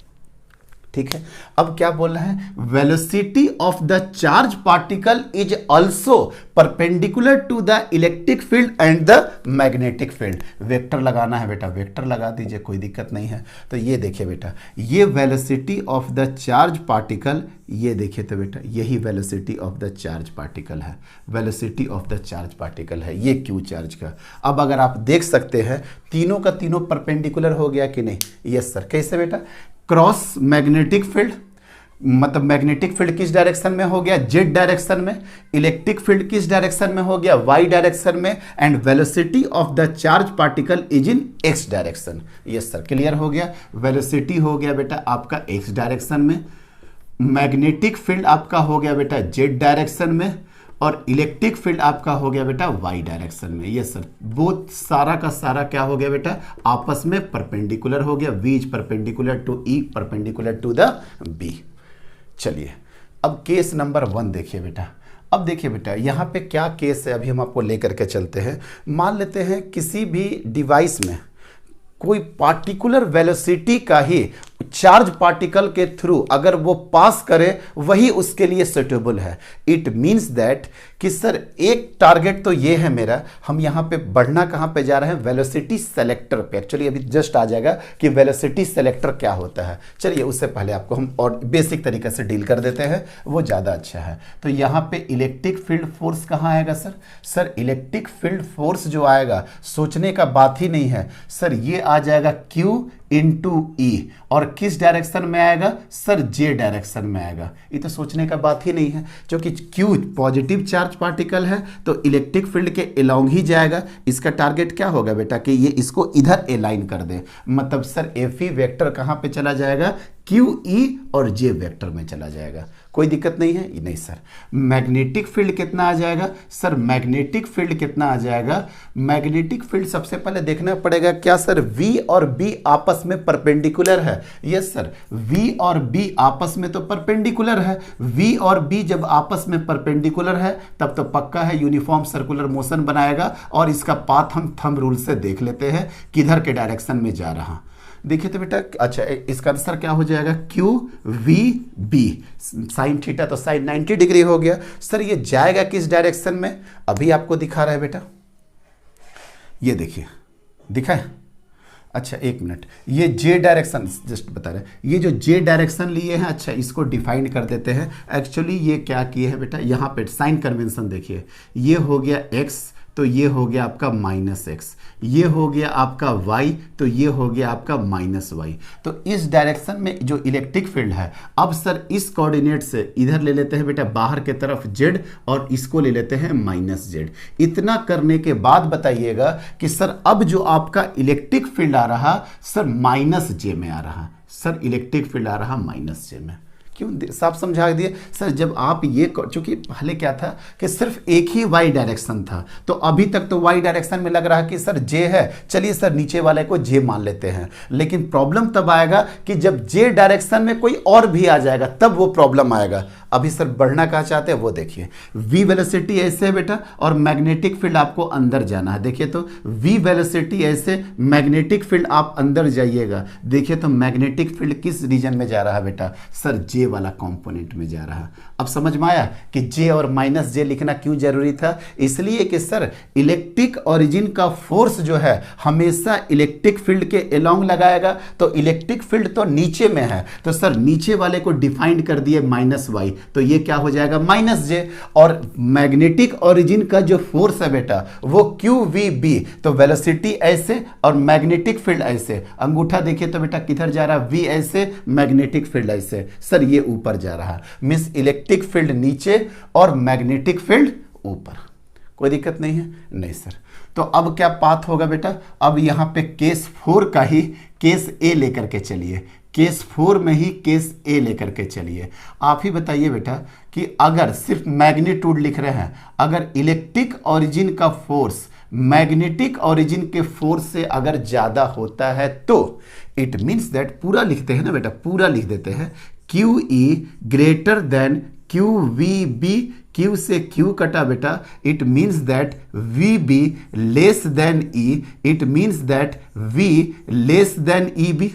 ठीक है, अब क्या बोल रहे हैं, velocity of the charge particle is also perpendicular to the electric field and the magnetic field. Vector लगाना है बेटा, वेक्टर लगा दीजिए, कोई दिक्कत नहीं है। तो ये देखिए बेटा, ये velocity of the charge particle, ये देखिए तो बेटा यही velocity of the charge particle है, velocity of the charge particle है ये क्यू चार्ज का। अब अगर आप देख सकते हैं तीनों का तीनों परपेंडिकुलर हो गया कि नहीं, यस सर। कैसे बेटा, क्रॉस मैग्नेटिक फील्ड, मतलब मैग्नेटिक फील्ड किस डायरेक्शन में हो गया, जेड डायरेक्शन में, इलेक्ट्रिक फील्ड किस डायरेक्शन में हो गया, वाई डायरेक्शन में, and velocity of the charge particle is in x direction. Yes sir, clear हो गया। वेलोसिटी हो गया बेटा आपका एक्स डायरेक्शन में, मैग्नेटिक फील्ड आपका हो गया बेटा जेड डायरेक्शन में, और इलेक्ट्रिक फील्ड आपका हो गया बेटा वाई डायरेक्शन में। ये सर वो सारा का सारा क्या हो गया बेटा, आपस में परपेंडिकुलर हो गया। V is perpendicular to E, perpendicular to the B. चलिए अब केस नंबर 1 देखिए बेटा। अब देखिए बेटा यहाँ पे क्या केस है, अभी हम आपको लेकर के चलते हैं। मान लेते हैं किसी भी डिवाइस में कोई पार्टिकुलर वेलोसिटी का ही चार्ज पार्टिकल के थ्रू अगर वो पास करे वही उसके लिए सुटेबल है। इट मीन्स दैट कि सर एक टारगेट तो ये है मेरा, हम यहाँ पे बढ़ना कहाँ पे जा रहे हैं, वेलोसिटी सेलेक्टर पे। एक्चुअली अभी जस्ट आ जाएगा कि वेलोसिटी सेलेक्टर क्या होता है। चलिए उससे पहले आपको हम और बेसिक तरीके से डील कर देते हैं, वो ज़्यादा अच्छा है। तो यहाँ पे इलेक्ट्रिक फील्ड फोर्स कहाँ आएगा sir, sir electric field force जो आएगा सोचने का बात ही नहीं है सर, ये आ जाएगा Q इंटू ई, और किस डायरेक्शन में आएगा सर, जे डायरेक्शन में आएगा। ये तो सोचने का बात ही नहीं है, क्योंकि क्यू पॉजिटिव चार्ज पार्टिकल है तो इलेक्ट्रिक फील्ड के अलोंग ही जाएगा। इसका टारगेट क्या होगा बेटा कि ये इसको इधर अलाइन कर दे, मतलब सर एफ ई वेक्टर कहाँ पे चला जाएगा, क्यू ई और जे वेक्टर में चला जाएगा। कोई दिक्कत नहीं है, नहीं सर। मैग्नेटिक फील्ड कितना आ जाएगा सर, मैग्नेटिक फील्ड कितना आ जाएगा, मैग्नेटिक फील्ड सबसे पहले देखना पड़ेगा क्या सर, V और B आपस में परपेंडिकुलर है। यस सर, V और B आपस में तो परपेंडिकुलर है। V और B जब आपस में परपेंडिकुलर है तब तो पक्का है यूनिफॉर्म सर्कुलर मोशन बनाएगा। और इसका पाथ हम थंब रूल से देख लेते हैं किधर के डायरेक्शन में जा रहा। देखिए तो बेटा, अच्छा इसका आंसर क्या हो जाएगा, Q V B, sine theta तो साइन 90 डिग्री हो गया। सर ये जाएगा किस डायरेक्शन में, अभी आपको दिखा रहा है बेटा, ये देखिए दिखा है। अच्छा एक मिनट, ये जे डायरेक्शन जस्ट बता रहे हैं, ये जो जे डायरेक्शन लिए हैं, अच्छा इसको डिफाइन कर देते हैं। एक्चुअली ये क्या किए हैं बेटा, यहाँ पे साइन कन्वेंशन देखिए, ये हो गया एक्स तो ये हो गया आपका माइनस एक्स, ये हो गया आपका वाई तो ये हो गया आपका माइनस वाई। तो इस डायरेक्शन में जो इलेक्ट्रिक फील्ड है, अब सर इस कोऑर्डिनेट से इधर ले लेते हैं बेटा बाहर के तरफ जेड, और इसको ले लेते हैं माइनस जेड। इतना करने के बाद बताइएगा कि सर अब जो आपका इलेक्ट्रिक फील्ड आ रहा सर माइनस जे में आ रहा, सर इलेक्ट्रिक फील्ड आ रहा माइनस जे में। क्यों साफ समझा दिए सर, जब आप ये, चूंकि पहले क्या था कि सिर्फ एक ही वाई डायरेक्शन था, तो अभी तक तो वाई डायरेक्शन में लग रहा कि सर जे है, चलिए सर नीचे वाले को जे मान लेते हैं। लेकिन प्रॉब्लम तब आएगा कि जब जे डायरेक्शन में कोई और भी आ जाएगा तब वो प्रॉब्लम आएगा। अभी सर बढ़ना कहाँ चाहते हैं वो देखिए, वी वेलोसिटी ऐसे है बेटा और मैग्नेटिक फील्ड आपको अंदर जाना है। देखिए तो वी वेलोसिटी ऐसे, मैग्नेटिक फील्ड आप अंदर जाइएगा। देखिए तो मैग्नेटिक फील्ड किस रीजन में जा रहा है बेटा, सर जे वाला कंपोनेंट में जा रहा है। अब समझ में आया कि जे और माइनस जे लिखना क्यों जरूरी था, इसलिए कि सर इलेक्ट्रिक ओरिजिन का फोर्स जो है हमेशा इलेक्ट्रिक फील्ड के अलोंग लगाएगा। तो इलेक्ट्रिक फील्ड तो नीचे में है, तो सर नीचे वाले को डिफाइंड कर दिए माइनस वाई, तो ये क्या हो जाएगा माइनस जे। और मैग्नेटिक ओरिजिन का जो फोर्स है बेटा वो क्यू वी बी, तो वेलोसिटी ऐसे और मैग्नेटिक फील्ड ऐसे। अंगूठा देखिए तो बेटा किधर जा रहा है, वी ऐसे, मैग्नेटिक फील्ड ऐसे, सर ये ऊपर जा रहा, मींस इलेक्ट्रिक फील्ड नीचे और मैग्नेटिक फील्ड ऊपर। कोई दिक्कत नहीं है, नहीं सर। तो अब क्या पाथ होगा बेटा, अब यहां पे केस 4 का ही केस ए लेकर के चलिए, केस 4 में ही केस ए लेकर के चलिए। आप ही बताइए बेटा कि अगर सिर्फ मैग्नीट्यूड लिख रहे हैं, अगर इलेक्ट्रिक ओरिजिन का फोर्स मैग्नेटिक ओरिजिन के फोर्स से अगर ज्यादा होता है तो इट मीन्स दैट, पूरा लिखते हैं ना बेटा, पूरा लिख देते हैं, Q E greater than Q V B, Q से क्यू कटा बेटा, it means that V B less than E, it means that V less than E B.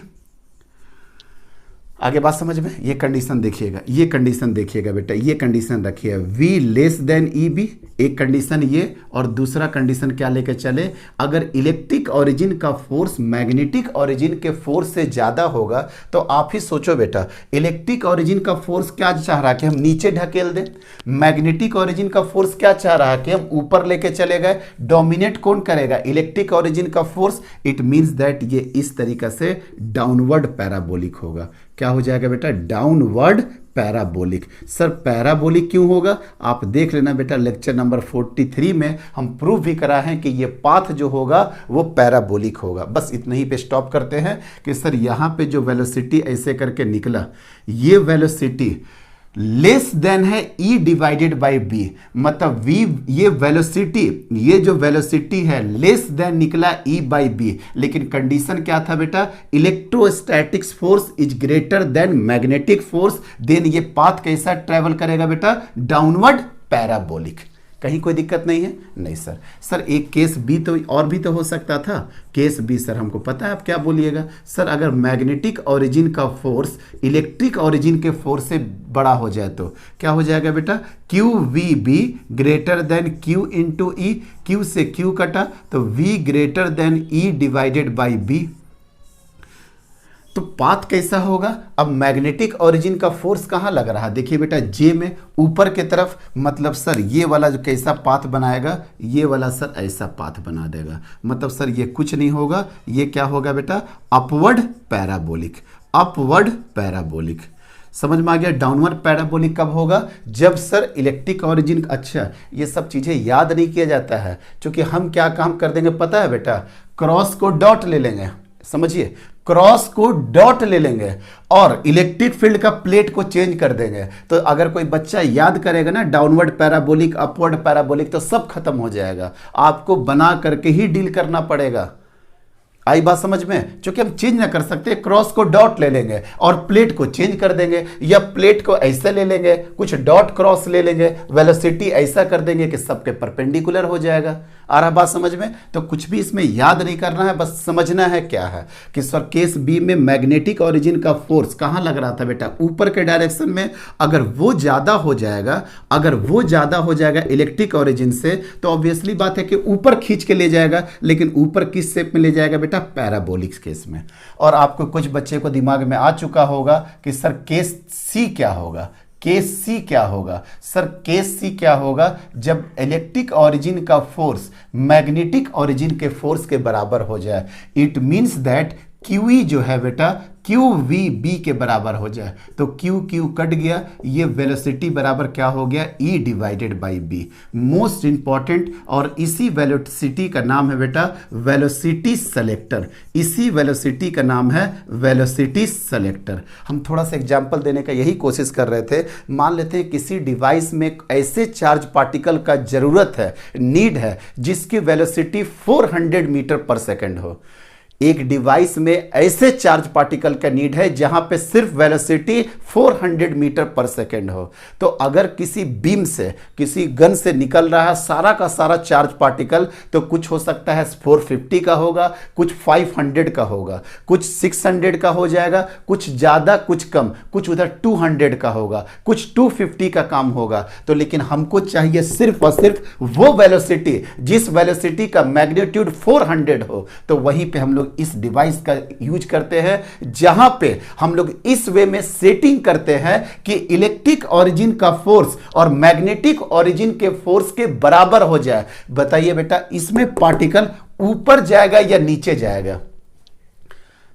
आगे बात समझ में, ये कंडीशन देखिएगा, ये कंडीशन देखिएगा बेटा, ये कंडीशन रखिए, v less than E B, एक कंडीशन ये, और दूसरा कंडीशन क्या लेके चले, अगर इलेक्ट्रिक ओरिजिन का फोर्स मैग्नेटिक ओरिजिन के फोर्स से ज़्यादा होगा तो आप ही सोचो बेटा, इलेक्ट्रिक ओरिजिन का फोर्स क्या चाह रहा है कि हम नीचे ढकेल दें, मैग्नेटिक ओरिजिन का फोर्स क्या चाह रहा है कि हम ऊपर लेके चले गए, डोमिनेट कौन करेगा, इलेक्ट्रिक ओरिजिन का फोर्स, इट मीन्स दैट ये इस तरीके से डाउनवर्ड पैराबोलिक होगा। क्या हो जाएगा बेटा, डाउनवर्ड पैराबोलिक। सर पैराबोलिक क्यों होगा, आप देख लेना बेटा, लेक्चर नंबर 43 में हम प्रूव भी करा है कि ये पाथ जो होगा वो पैराबोलिक होगा। बस इतना ही पे स्टॉप करते हैं कि सर यहाँ पे जो वेलोसिटी ऐसे करके निकला, ये वेलोसिटी लेस देन है E डिवाइडेड बाई B, मतलब V, ये वेलोसिटी, ये जो वेलोसिटी है लेस देन निकला E बाई B, लेकिन कंडीशन क्या था बेटा, electrostatics force is greater than magnetic force, then ये पाथ कैसा ट्रेवल करेगा बेटा, डाउनवर्ड पैराबोलिक। कहीं कोई दिक्कत नहीं है, नहीं सर। सर एक केस बी तो और भी तो हो सकता था, केस बी सर हमको पता है, आप क्या बोलिएगा, सर अगर मैग्नेटिक ओरिजिन का फोर्स इलेक्ट्रिक ओरिजिन के फोर्स से बड़ा हो जाए तो क्या हो जाएगा बेटा, Q V B greater than Q into E, Q से क्यू कटा तो V greater than E divided by B. तो पाथ कैसा होगा, अब मैग्नेटिक ओरिजिन का फोर्स कहाँ लग रहा है, देखिए बेटा जे में ऊपर के तरफ, मतलब सर ये वाला जो कैसा पाथ बनाएगा, ये वाला सर ऐसा पाथ बना देगा, मतलब सर ये कुछ नहीं होगा, ये क्या होगा बेटा, अपवर्ड पैराबोलिक, अपवर्ड पैराबोलिक। समझ में आ गया। डाउनवर्ड पैराबोलिक कब होगा, जब सर इलेक्ट्रिक ओरिजिन, अच्छा ये सब चीज़ें याद नहीं किया जाता है, क्योंकि हम क्या काम कर देंगे पता है बेटा, क्रॉस को डॉट ले लेंगे, समझिए क्रॉस को डॉट ले लेंगे और इलेक्ट्रिक फील्ड का प्लेट को चेंज कर देंगे। तो अगर कोई बच्चा याद करेगा ना डाउनवर्ड पैराबोलिक, अपवर्ड पैराबोलिक, तो सब खत्म हो जाएगा, आपको बना करके ही डील करना पड़ेगा। आई बात समझ में, क्योंकि हम चेंज ना कर सकते, क्रॉस को डॉट ले लेंगे और प्लेट को चेंज कर देंगे, या प्लेट को ऐसे ले लेंगे, कुछ डॉट क्रॉस ले लेंगे, वेलोसिटी ऐसा कर देंगे कि सबके परपेंडिकुलर हो जाएगा। आ रहा बात समझ में, तो कुछ भी इसमें याद नहीं करना है, बस समझना है क्या है कि सर केस बी में मैग्नेटिक ओरिजिन का फोर्स कहाँ लग रहा था बेटा, ऊपर के डायरेक्शन में, अगर वो ज्यादा हो जाएगा, अगर वो ज्यादा हो जाएगा इलेक्ट्रिक ओरिजिन से, तो ऑब्वियसली बात है कि ऊपर खींच के ले जाएगा, लेकिन ऊपर किस शेप में ले जाएगा बेटा, पैराबोलिक केस में। और आपको कुछ बच्चे को दिमाग में आ चुका होगा कि सर केस सी क्या होगा, केस सी क्या होगा, सर केस सी क्या होगा, जब इलेक्ट्रिक ओरिजिन का फोर्स मैग्नेटिक ओरिजिन के फोर्स के बराबर हो जाए, इट मींस दैट क्यू जो है बेटा क्यू वी बी के बराबर हो जाए, तो क्यू क्यू कट गया, ये वेलोसिटी बराबर क्या हो गया, e divided by b. Most important, और इसी वेलोसिटी का नाम है बेटा वेलोसिटी सेलेक्टर, इसी वेलोसिटी का नाम है वेलोसिटी सेलेक्टर। हम थोड़ा सा एग्जांपल देने का यही कोशिश कर रहे थे। मान लेते हैं किसी डिवाइस में ऐसे चार्ज पार्टिकल का जरूरत है, नीड है, जिसकी वेलोसिटी 400 मीटर पर सेकेंड हो। एक डिवाइस में ऐसे चार्ज पार्टिकल का नीड है जहां पे सिर्फ वेलोसिटी 400 मीटर पर सेकेंड हो। तो अगर किसी बीम से, किसी गन से निकल रहा है सारा का सारा चार्ज पार्टिकल, तो कुछ हो सकता है 450 का होगा, कुछ 500 का होगा, कुछ 600 का हो जाएगा, कुछ ज्यादा कुछ कम, कुछ उधर 200 का होगा, कुछ 250 का काम होगा। तो लेकिन हमको चाहिए सिर्फ और सिर्फ वो वेलोसिटी जिस वेलोसिटी का मैग्नीट्यूड 400 हो। तो वहीं पे हम लोग इस डिवाइस का यूज करते हैं, जहां पे हम लोग इस वे में सेटिंग करते हैं कि इलेक्ट्रिक ओरिजिन का फोर्स और मैग्नेटिक ओरिजिन के फोर्स के बराबर हो जाए। बताइए बेटा इसमें पार्टिकल ऊपर जाएगा या नीचे जाएगा?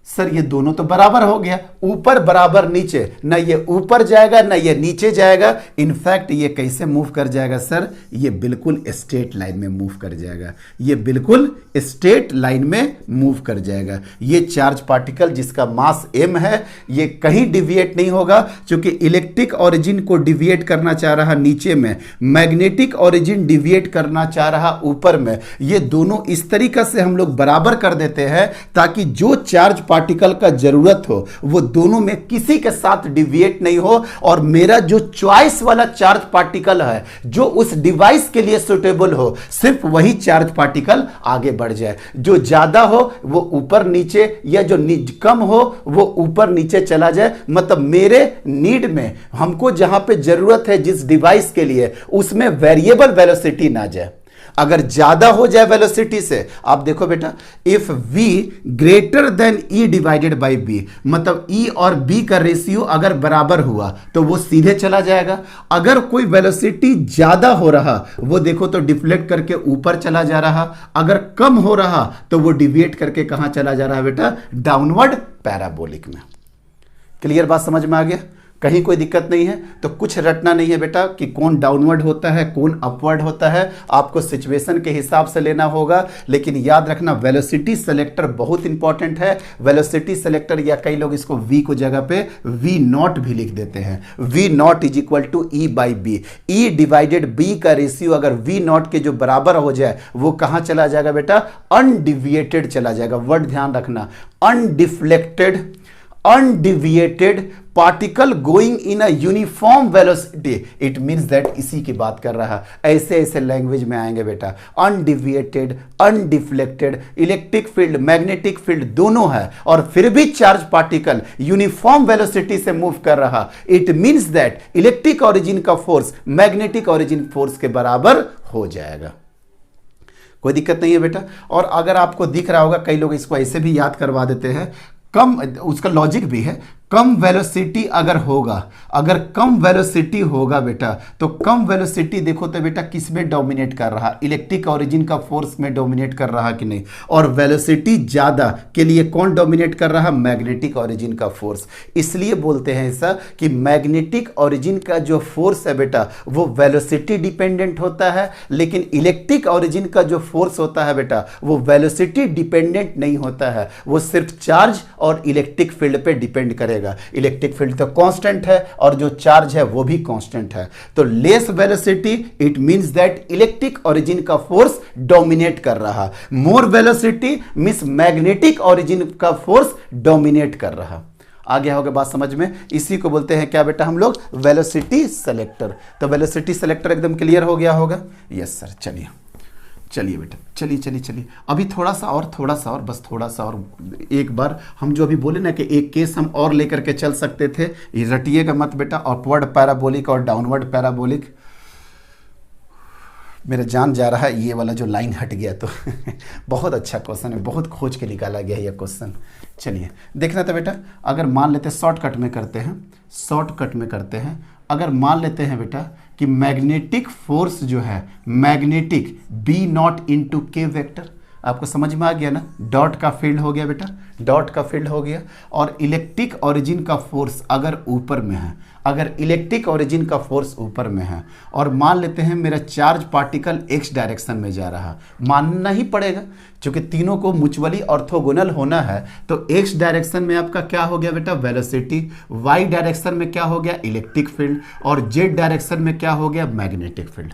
सर ये दोनों तो बराबर हो गया, ऊपर बराबर नीचे, ना ये ऊपर जाएगा ना ये नीचे जाएगा। इनफैक्ट ये कैसे मूव कर जाएगा सर, ये बिल्कुल स्ट्रेट लाइन में मूव कर जाएगा, ये बिल्कुल स्ट्रेट लाइन में मूव कर जाएगा। ये चार्ज पार्टिकल जिसका मास m है ये कहीं डिविएट नहीं होगा, क्योंकि इलेक्ट्रिक ओरिजिन को डिविएट करना चाह रहा नीचे में, मैग्नेटिक ओरिजिन डिविएट करना चाह रहा ऊपर में। ये दोनों इस तरीके से हम लोग बराबर कर देते हैं ताकि जो चार्ज पार्टिकल का जरूरत हो वो दोनों में किसी के साथ डिविएट नहीं हो, और मेरा जो चॉइस वाला चार्ज पार्टिकल है जो उस डिवाइस के लिए सुटेबल हो सिर्फ वही चार्ज पार्टिकल आगे बढ़ जाए। जो ज्यादा हो वो ऊपर नीचे, या जो कम हो वो ऊपर नीचे चला जाए। मतलब मेरे नीड में हमको जहां पे जरूरत है जिस डिवाइस के लिए उसमें वेरिएबल वेलोसिटी ना जाए। अगर ज्यादा हो जाए वेलोसिटी से, आप देखो बेटा, if v greater than e divided by b, मतलब e और b का रेशियो अगर बराबर हुआ तो वो सीधे चला जाएगा। अगर कोई वेलोसिटी ज्यादा हो रहा वो देखो तो डिफ्लेक्ट करके ऊपर चला जा रहा, अगर कम हो रहा तो वो डिविएट करके कहां चला जा रहा है बेटा, डाउनवर्ड पैराबोलिक में। क्लियर बात समझ में आ गया? कहीं कोई दिक्कत नहीं है? तो कुछ रटना नहीं है बेटा कि कौन डाउनवर्ड होता है कौन अपवर्ड होता है, आपको सिचुएशन के हिसाब से लेना होगा। लेकिन याद रखना वेलोसिटी सेलेक्टर बहुत इंपॉर्टेंट है। वेलोसिटी सेलेक्टर, या कई लोग इसको v को जगह पे v नॉट भी लिख देते हैं। v not is equal to e by B. e divided b का रेशियो अगर v नॉट के जो बराबर हो जाए वो कहां चला जाएगा बेटा, अनडिविएटेड चला जाएगा। वर्ड ध्यान रखना, undeflected, undeviated particle going in a uniform velocity, it means that इसी की बात कर रहा है। ऐसे ऐसे लैंग्वेज में आएंगे बेटा, undeviated, undeflected, electric field magnetic field दोनों है और फिर भी चार्ज पार्टिकल यूनिफॉर्म वेलोसिटी से मूव कर रहा, it means that electric origin का फोर्स मैग्नेटिक ओरिजिन फोर्स के बराबर हो जाएगा। कोई दिक्कत नहीं है बेटा। और अगर आपको दिख रहा होगा, कई लोग इसको ऐसे भी याद करवा देते हैं, कम, उसका लॉजिक भी है, कम वेलोसिटी अगर होगा, अगर कम वेलोसिटी होगा बेटा, तो कम वेलोसिटी देखो तो बेटा किस में डोमिनेट कर रहा, इलेक्ट्रिक ओरिजिन का फोर्स में डोमिनेट कर रहा कि नहीं। और वेलोसिटी ज्यादा के लिए कौन डोमिनेट कर रहा, मैग्नेटिक ओरिजिन का फोर्स। इसलिए बोलते हैं ऐसा कि मैग्नेटिक ओरिजिन का जो फोर्स है बेटा वो वेलोसिटी डिपेंडेंट होता है, लेकिन इलेक्ट्रिक ओरिजिन का जो फोर्स होता है बेटा वो वेलोसिटी डिपेंडेंट नहीं होता है, वो सिर्फ चार्ज और इलेक्ट्रिक फील्ड पे डिपेंड करेगा। इलेक्ट्रिक फील्ड तो कांस्टेंट है और जो चार्ज है वो भी कांस्टेंट है। तो less velocity it means that electric origin का फोर्स डोमिनेट कर रहा, मोर वेलोसिटी मींस मैग्नेटिक ओरिजिन का फोर्स डोमिनेट कर रहा। आ गया होगा बात समझ में? इसी को बोलते हैं क्या बेटा हम लोग, वेलोसिटी सेलेक्टर। तो वेलोसिटी सेलेक्टर एकदम क्लियर हो गया होगा? Yes sir. चलिए चलिए बेटा, चलिए चलिए चलिए, अभी थोड़ा सा और बस थोड़ा सा और, एक बार हम जो अभी बोले ना कि एक केस हम और लेकर के चल सकते थे, ये रटिएगा मत बेटा। अपवर्ड पैराबोलिक और डाउनवर्ड पैराबोलिक, मेरा जान जा रहा है ये वाला जो लाइन हट गया तो बहुत अच्छा क्वेश्चन है, बहुत खोज के निकाला गया है ये क्वेश्चन। चलिए देखना था बेटा, अगर मान लेते शॉर्टकट में करते हैं, अगर मान लेते हैं बेटा कि मैग्नेटिक फोर्स जो है, मैग्नेटिक बी नॉट इंटू के वेक्टर, आपको समझ में आ गया ना, डॉट का फील्ड हो गया बेटा, डॉट का फील्ड हो गया। और इलेक्ट्रिक ओरिजिन का फोर्स अगर ऊपर में है, अगर इलेक्ट्रिक ओरिजिन का फोर्स ऊपर में है, और मान लेते हैं मेरा चार्ज पार्टिकल एक्स डायरेक्शन में जा रहा, मानना ही पड़ेगा क्योंकि तीनों को म्यूचुअली ऑर्थोगोनल होना है। तो एक्स डायरेक्शन में आपका क्या हो गया बेटा, वेलोसिटी, वाई डायरेक्शन में क्या हो गया, इलेक्ट्रिक फील्ड, और जेड डायरेक्शन में क्या हो गया, मैग्नेटिक फील्ड।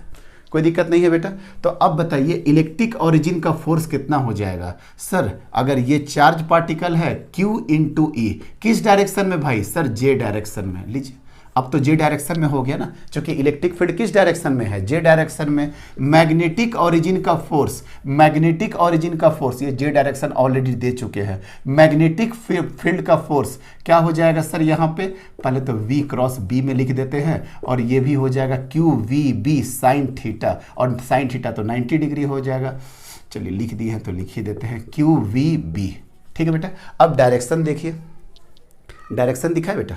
कोई दिक्कत नहीं है बेटा। तो अब बताइए इलेक्ट्रिक ओरिजिन का फोर्स कितना हो जाएगा सर, अगर ये चार्ज पार्टिकल है Q इंटू ई, किस डायरेक्शन में भाई, सर जे डायरेक्शन में। लीजिए अब तो जे डायरेक्शन में हो गया ना, क्योंकि इलेक्ट्रिक फील्ड किस डायरेक्शन में है, जे डायरेक्शन में। मैग्नेटिक ओरिजिन का फोर्स, मैग्नेटिक ओरिजिन का फोर्स, ये जे डायरेक्शन ऑलरेडी दे चुके हैं। मैग्नेटिक फील्ड का फोर्स क्या हो जाएगा सर, यहाँ पे पहले तो v क्रॉस b में लिख देते हैं, और ये भी हो जाएगा Q V B sine theta, और साइन थीटा तो 90 डिग्री हो जाएगा। चलिए लिख दिए हैं तो लिख ही देते हैं क्यू वी बी, ठीक है बेटा। अब डायरेक्शन देखिए, डायरेक्शन दिखा है बेटा,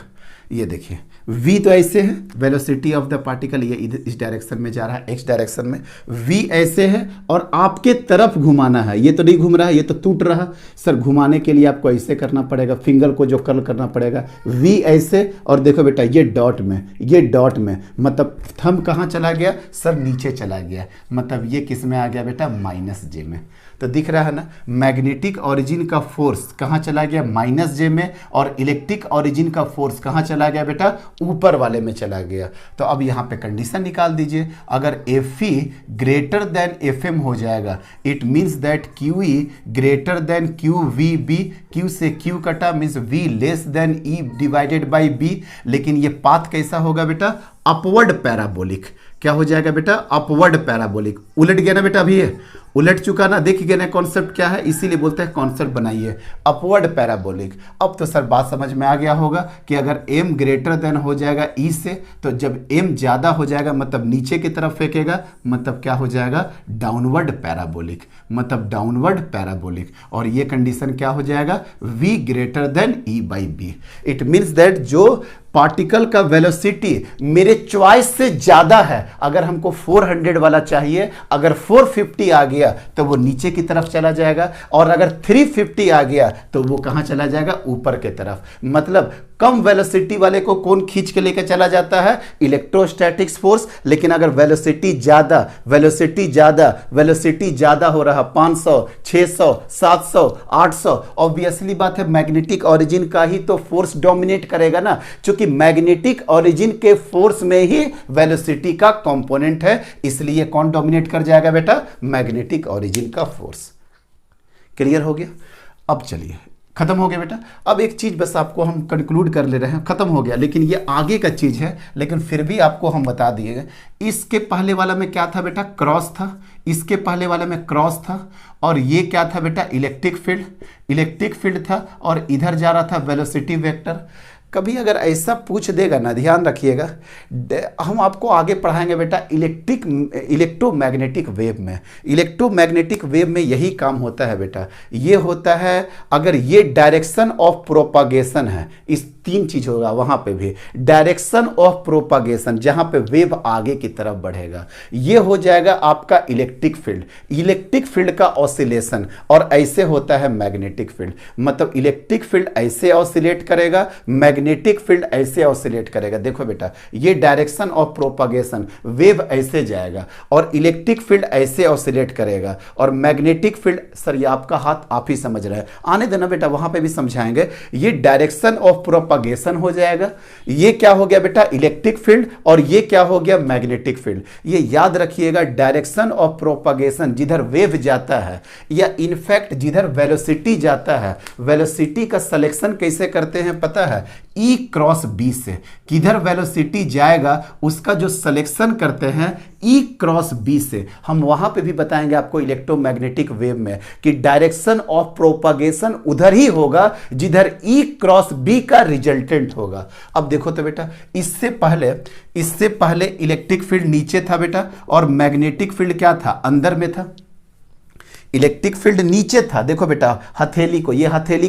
ये देखिए v तो ऐसे है, वेलोसिटी ऑफ द पार्टिकल ये इस डायरेक्शन में जा रहा है, x डायरेक्शन में, v ऐसे है और आपके तरफ घुमाना है, ये तो नहीं घूम रहा है, ये तो टूट रहा। सर घुमाने के लिए आपको ऐसे करना पड़ेगा, फिंगर को जो कर्ल करना पड़ेगा, v ऐसे, और देखो बेटा ये डॉट में, ये डॉट में, मतलब थंब कहाँ चला गया सर, नीचे चला गया, मतलब ये किस में आ गया बेटा, -j में। तो दिख रहा है ना, मैग्नेटिक ओरिजिन का फोर्स कहाँ चला गया, -j में, और इलेक्ट्रिक ओरिजिन का फोर्स कहाँ चला गया बेटा, ऊपर वाले में चला गया। तो अब यहाँ पे कंडीशन निकाल दीजिए, अगर Fe ग्रेटर देन Fm हो जाएगा, it means that QE greater than QVB, Q से Q कटा means V less then E divided by B। लेकिन ये पाथ कैसा होगा बेटा, अपवर्ड पैराबोलिक। क्या हो जाएगा बेटा, अपवर्ड पैराबोलिक। उलट गया ना बेटा, अभी ये उलट चुका ना, देख गया ना कॉन्सेप्ट क्या है, इसीलिए बोलते हैं कॉन्सेप्ट बनाइए, अपवर्ड पैराबोलिक। अब तो सर बात समझ में आ गया होगा कि अगर m ग्रेटर देन हो जाएगा E से, तो जब m ज़्यादा हो जाएगा मतलब नीचे की तरफ फेंकेगा, मतलब क्या हो जाएगा, डाउनवर्ड पैराबोलिक, मतलब डाउनवर्ड पैराबोलिक। और ये कंडीशन क्या हो जाएगा, v greater than E by B. It means that जो पार्टिकल का वेलोसिटी मेरे चॉइस से ज़्यादा है, अगर हमको 400 वाला चाहिए, अगर 450 आ गया तो वो नीचे की तरफ चला जाएगा, और अगर 350 आ गया तो वो कहाँ चला जाएगा, ऊपर की तरफ। मतलब कम वेलोसिटी वाले को कौन खींच के लेकर चला जाता है, इलेक्ट्रोस्टैटिक्स फोर्स। लेकिन अगर वेलोसिटी ज़्यादा हो रहा, 500, 600, 700, 800, ऑब्वियसली बात है मैग्नेटिक ओरिजिन का ही तो फोर्स डोमिनेट करेगा ना, क्योंकि मैग्नेटिक ओरिजिन के फोर्स में ही वेलोसिटी का कंपोनेंट है, इसलिए कौन डोमिनेट कर जाएगा बेटा, मैग्नेटिक ओरिजिन का फोर्स। क्लियर हो गया। अब चलिए खत्म हो गया बेटा। अब एक चीज बस आपको हम कंक्लूड कर ले रहे हैं, खत्म हो गया, लेकिन ये आगे का चीज है, लेकिन फिर भी आपको हम बता दिए। इसके पहले वाला में क्या था बेटा, क्रॉस था, इसके पहले वाला में क्रॉस था, और ये क्या था बेटा, इलेक्ट्रिक फील्ड था, और इधर जा रहा था वेलोसिटी वेक्टर। कभी अगर ऐसा पूछ देगा ना, ध्यान रखिएगा, हम आपको आगे पढ़ाएंगे बेटा इलेक्ट्रोमैग्नेटिक वेव में। इलेक्ट्रोमैग्नेटिक वेव में यही काम होता है बेटा, ये होता है अगर ये डायरेक्शन ऑफ प्रोपागेशन है, इस 3 चीज होगा वहां पे भी, डायरेक्शन ऑफ प्रोपागेशन, जहां पे वेव आगे की तरफ बढ़ेगा, ये हो जाएगा आपका इलेक्ट्रिक फील्ड का ऑसिलेशन। और ऐसे होता है मैग्नेटिक फील्ड, मतलब इलेक्ट्रिक फील्ड ऐसे ऑसिलेट करेगा, मैग्नेटिक फील्ड ऐसे ऑसिलेट करेगा। देखो बेटा, ये डायरेक्शन ऑफ प्रोपागेशन, वेव ऐसे जाएगा, और इलेक्ट्रिक फील्ड ऐसे ऑसिलेट करेगा, और मैग्नेटिक फील्ड, सर ये आपका हाथ आप ही समझ रहे हैं, आने देना बेटा, वहां पे भी समझाएंगे। ये डायरेक्शन ऑफ प्रोपागेशन हो जाएगा, ये क्या हो गया बेटा, इलेक्ट्रिक फील्ड, और ये क्या हो गया, मैग्नेटिक फील्ड। ये याद रखिएगा, डायरेक्शन ऑफ प्रोपागेशन जिधर वेव जाता है, या इनफैक्ट जिधर वेलोसिटी जाता है, वेलोसिटी का सिलेक्शन कैसे करते हैं पता है, E क्रॉस B से। किधर वेलोसिटी जाएगा उसका जो सिलेक्शन करते हैं E क्रॉस B से। हम वहां पे भी बताएंगे आपको इलेक्ट्रोमैग्नेटिक वेव में कि डायरेक्शन ऑफ प्रोपागेशन उधर ही होगा जिधर E क्रॉस B का रिजल्टेंट होगा। अब देखो तो बेटा, इससे पहले इलेक्ट्रिक फील्ड नीचे था बेटा, और मैग्नेटिक फील्ड क्या था, अंदर में था। इलेक्ट्रिक फील्ड नीचे था, देखो बेटा, हथेली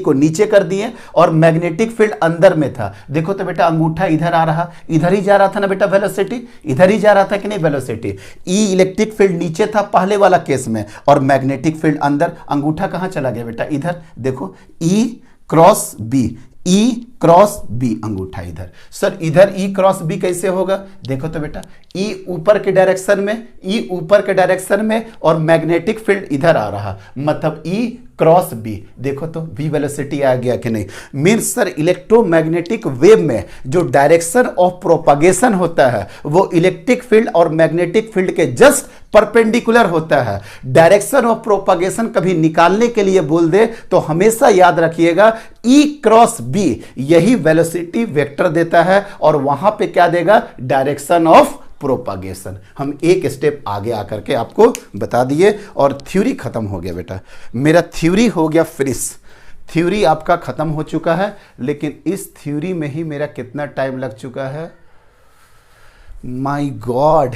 को नीचे कर दिए, और मैग्नेटिक फील्ड अंदर में था। देखो तो बेटा, अंगूठा इधर आ रहा, इधर ही जा रहा था ना बेटा, वेलोसिटी इधर ही जा रहा था कि नहीं, वेलोसिटी। ई इलेक्ट्रिक फील्ड नीचे था पहले वाला केस में, और मैग्नेटिक फील्ड अंदर। अंगूठा कहां चला गया बेटा, इधर देखो, E क्रॉस B अंगूठा इधर। सर इधर E क्रॉस B कैसे होगा, देखो तो बेटा, E ऊपर के डायरेक्शन में, और मैग्नेटिक फील्ड इधर आ रहा, मतलब E क्रॉस B। देखो तो V वेलोसिटी आ गया कि नहीं। मीन्स सर इलेक्ट्रोमैग्नेटिक वेव में जो डायरेक्शन ऑफ प्रोपागेशन होता है वो इलेक्ट्रिक फील्ड और मैग्नेटिक फील्ड के जस्ट परपेंडिकुलर होता है। डायरेक्शन ऑफ प्रोपागेशन कभी निकालने के लिए बोल दे तो हमेशा याद रखिएगा E क्रॉस B यही वेलोसिटी वेक्टर देता है, और वहां पे क्या देगा, डायरेक्शन ऑफ प्रोपागेशन। हम एक स्टेप आगे आकर के आपको बता दिए, और थ्योरी खत्म हो गया बेटा, मेरा थ्योरी हो गया फिनिश। थ्योरी आपका खत्म हो चुका है, लेकिन इस थ्योरी में ही मेरा कितना टाइम लग चुका है, माय गॉड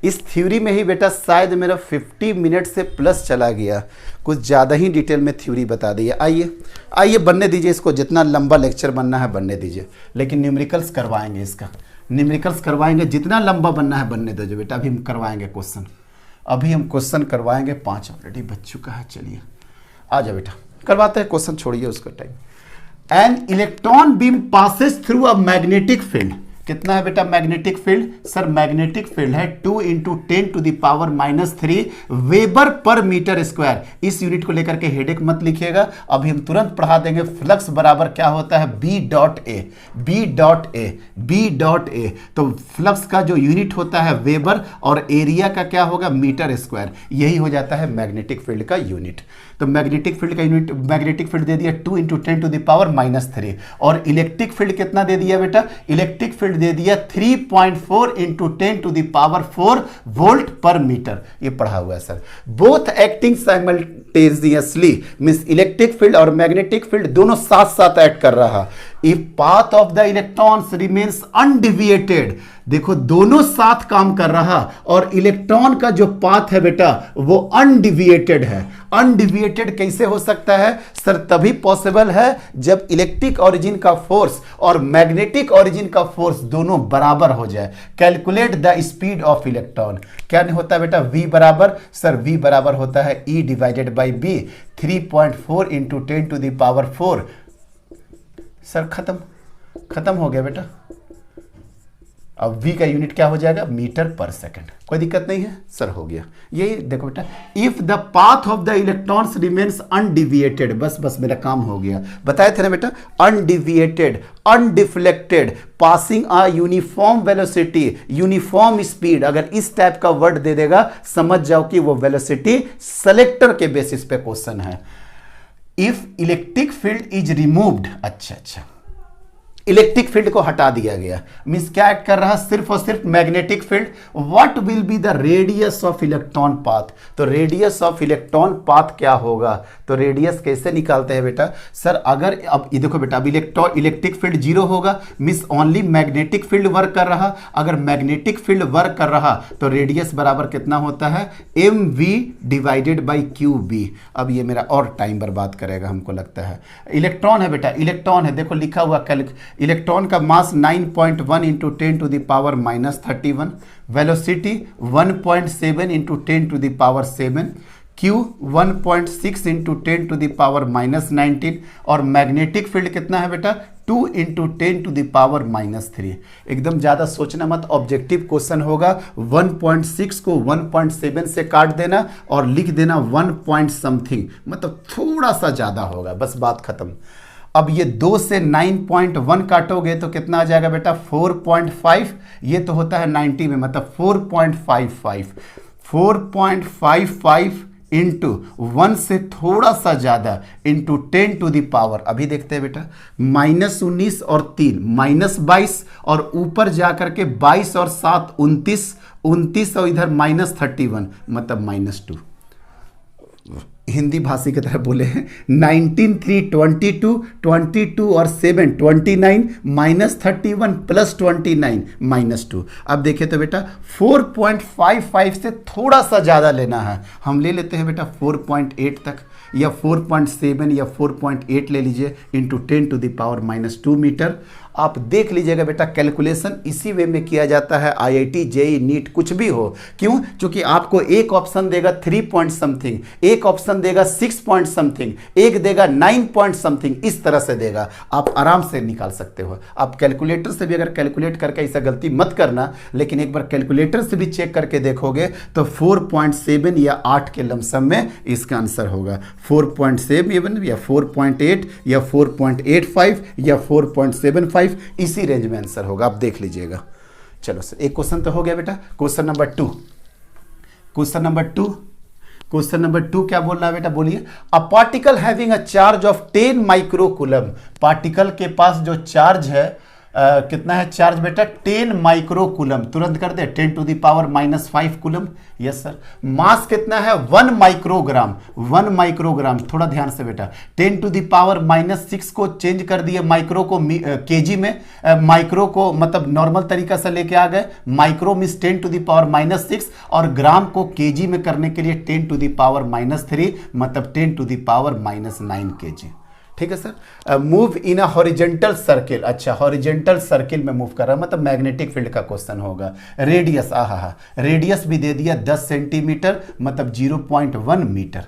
इस थ्योरी में ही बेटा शायद मेरा 50 मिनट से प्लस चला गया, कुछ ज़्यादा ही डिटेल में थ्योरी बता दी है। आइए बनने दीजिए इसको, जितना लंबा लेक्चर बनना है बनने दीजिए, लेकिन न्यूमेरिकल्स करवाएंगे, इसका न्यूमेरिकल्स करवाएंगे, जितना लंबा बनना है बनने दीजिए बेटा। अभी हम करवाएंगे क्वेश्चन, अभी हम क्वेश्चन करवाएंगे, 5 ऑलरेडी बच चुका है। चलिए आ जाओ बेटा, करवाते हैं क्वेश्चन, छोड़िए उसका time. An electron beam passes through a magnetic field, कितना है बेटा magnetic field? Sir magnetic field है 2 × 10⁻³ वेबर पर मीटर स्क्वायर। इस यूनिट को लेकर के हेडेक मत लिखिएगा, अभी हम तुरंत पढ़ा देंगे। फ्लक्स बराबर क्या होता है? B.A। तो फ्लक्स का जो यूनिट होता है वेबर, और एरिया का क्या होगा? Metre square. यही हो जाता है मैग्नेटिक फील्ड का यूनिट। तो मैग्नेटिक फील्ड का यूनिट, मैग्नेटिक फील्ड दे दिया 2 × 10⁻³ और इलेक्ट्रिक फील्ड कितना दे दिया बेटा? इलेक्ट्रिक फील्ड दे दिया 3.4 × 10⁴ वोल्ट पर मीटर। ये पढ़ा हुआ है sir. Both acting simultaneously, means electric field और मैग्नेटिक फील्ड दोनों साथ साथ एक्ट कर रहा। If path of the electrons remains undeviated, देखो दोनों साथ काम कर रहा, और इलेक्ट्रॉन का जो पाथ है बेटा वो अनडिविएटेड है। अनडिविएटेड कैसे हो सकता है सर? तभी पॉसिबल है जब इलेक्ट्रिक ओरिजिन का फोर्स और मैग्नेटिक ओरिजिन का फोर्स दोनों बराबर हो जाए। Calculate the speed of electron. क्या नहीं होता बेटा? V बराबर, सर V बराबर होता है E/B, 3.4 × 10⁴। सर खत्म हो गया बेटा। अब V का यूनिट क्या हो जाएगा? मीटर पर सेकंड। कोई दिक्कत नहीं है सर, हो गया। यही देखो बेटा, if the path of the electrons remains undeviated, बस मेरा काम हो गया। बताए थे ना बेटा, undeviated, undeflected, passing a uniform velocity, uniform speed. अगर इस टाइप का वर्ड दे देगा समझ जाओ कि वो वेलोसिटी सेलेक्टर के बेसिस पे क्वेश्चन है। If electric field is removed, अच्छा, इलेक्ट्रिक फील्ड को हटा दिया गया, मींस क्या एक्ट कर रहा? सिर्फ और सिर्फ magnetic field. What will be the radius of electron path? तो रेडियस ऑफ इलेक्ट्रॉन पाथ क्या होगा? तो रेडियस कैसे निकालते हैं बेटा? सर अगर अब ये देखो बेटा, अब इलेक्ट्रिक फील्ड 0 होगा, means only magnetic field work कर रहा। अगर मैग्नेटिक फील्ड वर्क कर रहा तो रेडियस बराबर कितना होता है? mv/qb। अब ये मेरा और टाइम बर्बाद करेगा हमको लगता है। इलेक्ट्रॉन है बेटा, इलेक्ट्रॉन है, देखो लिखा हुआ इलेक्ट्रॉन का मास 9.1 × 10⁻³ वेलोसिटी 1.7 × 10⁻⁷, Q 1.6 × 10⁻⁻19, और मैग्नेटिक फील्ड कितना है बेटा? 2 × 10⁻⁻3। एकदम ज़्यादा सोचना मत, ऑब्जेक्टिव क्वेश्चन होगा। 1.6 को 1.7 से काट देना और लिख देना 1 पॉइंट समथिंग, मतलब थोड़ा सा ज़्यादा होगा, बस बात खत्म। अब ये 2 से 9.1 काटोगे तो कितना आ जाएगा बेटा? 4.5। ये तो होता है 90 में, मतलब 4.55 इंटू 1 से थोड़ा सा ज़्यादा इंटू 10⁻, अभी देखते हैं बेटा, -19 और 3 -22, और ऊपर जा करके 22 और 7 29 और इधर -31, मतलब -2। हिंदी भाषी की तरह बोले हैं, 19 3 22, 22 और 7 29, -31 + 29 -2। अब देखिए तो बेटा 4.55 से थोड़ा सा ज़्यादा लेना है, हम ले लेते हैं बेटा 4.8 तक, या 4.7 या 4.8 ले लीजिए, इंटू 10⁻⁻² मीटर। आप देख लीजिएगा बेटा, कैलकुलेशन इसी वे में किया जाता है, IIT JEE नीट कुछ भी हो। क्यों? क्योंकि आपको एक ऑप्शन देगा 3 पॉइंट समथिंग, एक ऑप्शन देगा 6 पॉइंट समथिंग, एक देगा 9 पॉइंट समथिंग, इस तरह से देगा, आप आराम से निकाल सकते हो। आप कैलकुलेटर से भी अगर कैलकुलेट करके ऐसा गलती मत करना, लेकिन एक बार कैलकुलेटर से भी चेक करके देखोगे तो 4.7 या 8 के लमसम में इसका आंसर होगा। 4.7 या 4.8 या 4.85 या 4.75, इसी रेंज में आंसर होगा, आप देख लीजिएगा। चलो सर, एक क्वेश्चन तो हो गया बेटा। क्वेश्चन नंबर 2, क्वेश्चन नंबर 2 क्या बोल रहा है बेटा? बोलिए। A particle having a charge of 10 micro coulomb, particle के पास जो चार्ज है कितना है चार्ज बेटा 10 माइक्रो कूलम, तुरंत कर दे 10 to the power -5 coulomb. Yes sir. Mass कितना है 1 माइक्रोग्राम, 1 माइक्रोग्राम, थोड़ा ध्यान से बेटा 10 टू द पावर -6 को चेंज कर दिए माइक्रो को केजी में, माइक्रो को मतलब नॉर्मल तरीका से लेके आ गए, micro means 10 to the power -6 और ग्राम को केजी में करने के लिए 10 टू द पावर -3 मतलब 10 टू द पावर -9 केजी। ठीक है sir. Move in a horizontal circle, अच्छा हॉरिजेंटल सर्किल में मूव कर रहा है मतलब मैग्नेटिक फील्ड का क्वेश्चन होगा। रेडियस, आहा रेडियस भी दे दिया 10 सेंटीमीटर मतलब 0.1 मीटर।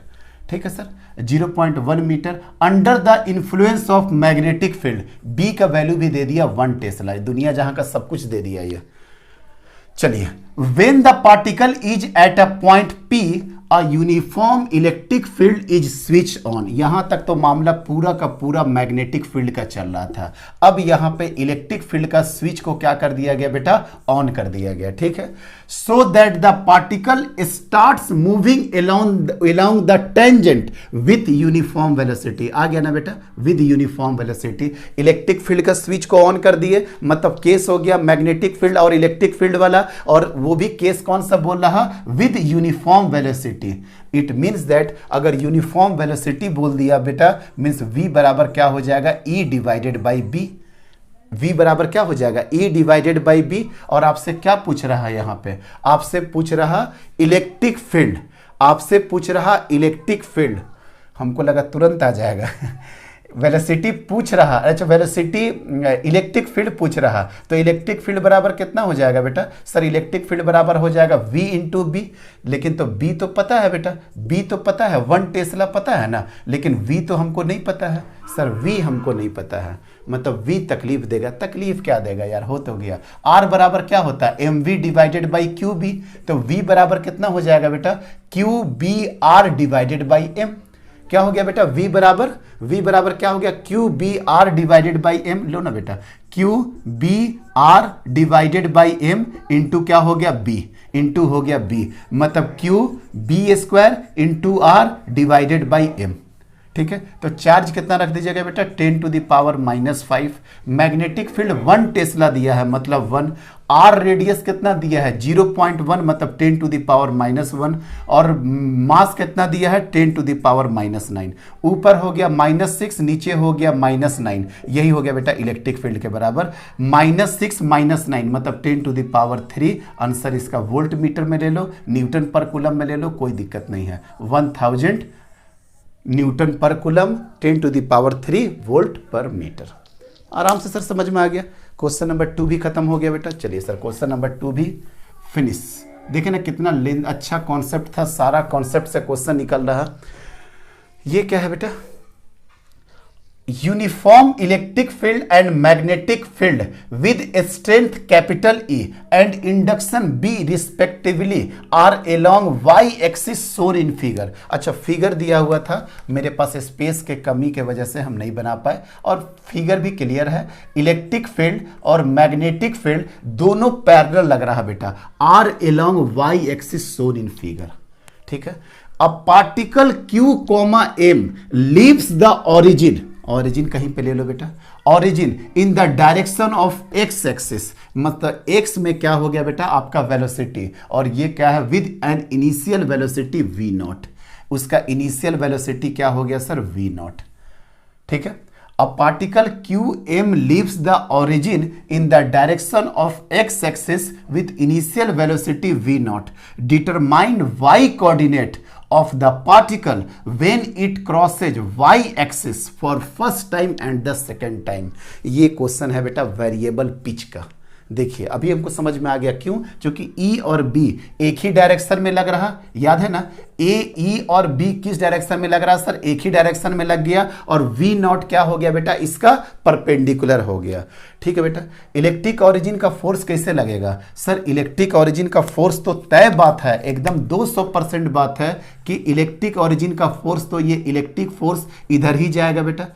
ठीक है sir, 0.1 metre. Under the influence of magnetic field, B का वैल्यू भी दे दिया 1 टेस्ला, दुनिया जहां का सब कुछ दे दिया ये। चलिए, when the particle is at a point P a uniform electric field is switch on. यहां तक तो मामला पूरा का पूरा मैग्नेटिक फील्ड का चल रहा था, अब यहां पे इलेक्ट्रिक फील्ड का स्विच को क्या कर दिया गया बेटा, ऑन कर दिया गया। ठीक है, so that the particle starts moving along the tangent with uniform velocity. आ गया ना बेटा, with uniform velocity. Electric field का स्विच को ऑन कर दिए मतलब केस हो गया मैग्नेटिक फील्ड और इलेक्ट्रिक फील्ड वाला, और वो भी केस कौन सा बोल रहा, with uniform velocity. It means that अगर यूनिफॉर्म वेलोसिटी बोल दिया बेटा मीन्स v बराबर क्या हो जाएगा, e divided by B. v बराबर क्या हो जाएगा, e डिवाइडेड बाई बी। और आपसे क्या पूछ रहा है यहां पे, आपसे पूछ रहा इलेक्ट्रिक फील्ड, आपसे पूछ रहा इलेक्ट्रिक फील्ड, हमको लगा तुरंत आ जाएगा वेलोसिटी पूछ रहा, अच्छा वेलोसिटी इलेक्ट्रिक फील्ड पूछ रहा, तो इलेक्ट्रिक फील्ड बराबर कितना हो जाएगा बेटा, सर इलेक्ट्रिक फील्ड बराबर हो जाएगा v इंटू बी। लेकिन तो b तो पता है बेटा, b तो पता है 1 टेस्ला पता है ना, लेकिन v तो हमको नहीं पता है सर, v हमको नहीं पता है मतलब v तकलीफ देगा। तकलीफ क्या देगा यार, हो तो गया। r बराबर क्या होता है, mv divided by Q B, तो v बराबर कितना हो जाएगा बेटा, Q B are divided by m। क्या हो गया बेटा, v बराबर क्या हो गया, q B are divided by m. लो ना बेटा, Q B are divided by M into क्या हो गया, b इंटू हो गया b मतलब q B square into r divided by m. ठीक है, तो चार्ज कितना रख दीजिएगा बेटा, 10 to the power -5। Magnetic field 1 tesla दिया है मतलब 1, आर रेडियस कितना दिया है 0.1 मतलब 10 टू द पावर -1, और मास कितना दिया है 10 टू द पावर -9। ऊपर हो गया -6, नीचे हो गया -9, यही हो गया बेटा इलेक्ट्रिक फील्ड के बराबर। -6 -9 मतलब 10 टू द पावर 3। आंसर इसका वोल्ट मीटर में ले लो, न्यूटन पर कूलम में ले लो, कोई दिक्कत नहीं है। 1000 न्यूटन पर coulomb 10 to the power 3 volt पर मीटर। आराम से सर समझ में आ गया। क्वेश्चन नंबर 2 भी खत्म हो गया बेटा। चलिए सर क्वेश्चन नंबर 2 भी फिनिश। देखे ना कितना अच्छा कॉन्सेप्ट था, सारा कॉन्सेप्ट से क्वेश्चन निकल रहा। ये क्या है बेटा, uniform electric field and magnetic field with strength capital E and induction B respectively are along y axis shown in figure. अच्छा फिगर दिया हुआ था, मेरे पास स्पेस के कमी के वजह से हम नहीं बना पाए, और फिगर भी क्लियर है। इलेक्ट्रिक फील्ड और मैग्नेटिक फील्ड दोनों पैरेलल लग रहा बेटा, are along y axis shown in figure. ठीक है, अब particle Q, M leaves the origin, origin कहीं पे ले लो बेटा, origin in the direction of X axis मतलब एक्स में क्या हो गया बेटा आपका वेलोसिटी, और ये क्या है with an initial velocity v0। उसका इनिशियल वेलोसिटी क्या हो गया सर v0। ठीक है, a particle qm leaves the origin in the direction of x-axis with initial velocity v0. Determine y coordinate of the particle when it crosses y-axis for first time and the second time. ये question है बेटा variable pitch का। देखिए अभी हमको समझ में आ गया, क्यों, क्योंकि E और B एक ही डायरेक्शन में लग रहा, याद है ना, E और B किस डायरेक्शन में लग रहा सर, एक ही डायरेक्शन में लग गया, और V0 क्या हो गया बेटा इसका परपेंडिकुलर हो गया। ठीक है बेटा, इलेक्ट्रिक ओरिजिन का फोर्स कैसे लगेगा सर, इलेक्ट्रिक ओरिजिन का फोर्स तो तय बात है, एकदम 200% बात है कि इलेक्ट्रिक ओरिजिन का फोर्स, तो ये इलेक्ट्रिक फोर्स इधर ही जाएगा बेटा,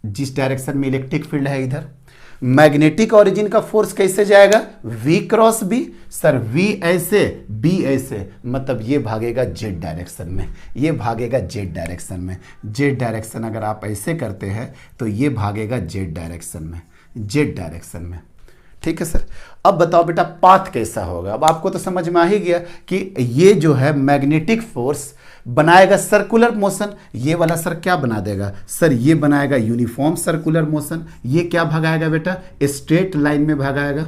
जिस डायरेक्शन में इलेक्ट्रिक फील्ड है इधर। मैग्नेटिक ओरिजिन का फोर्स कैसे जाएगा, V cross B sir, V ऐसे B ऐसे, मतलब ये भागेगा Z डायरेक्शन में, ये भागेगा Z डायरेक्शन में। Z डायरेक्शन अगर आप ऐसे करते हैं तो ये भागेगा Z डायरेक्शन में, जेड डायरेक्शन में। ठीक है सर। अब बताओ बेटा पाथ कैसा होगा। अब आपको तो समझ में आ ही गया कि ये जो है मैग्नेटिक फोर्स बनाएगा सर्कुलर मोशन। ये वाला सर क्या बना देगा सर, ये बनाएगा यूनिफॉर्म सर्कुलर मोशन। ये क्या भगाएगा बेटा, स्ट्रेट लाइन में भगाएगा।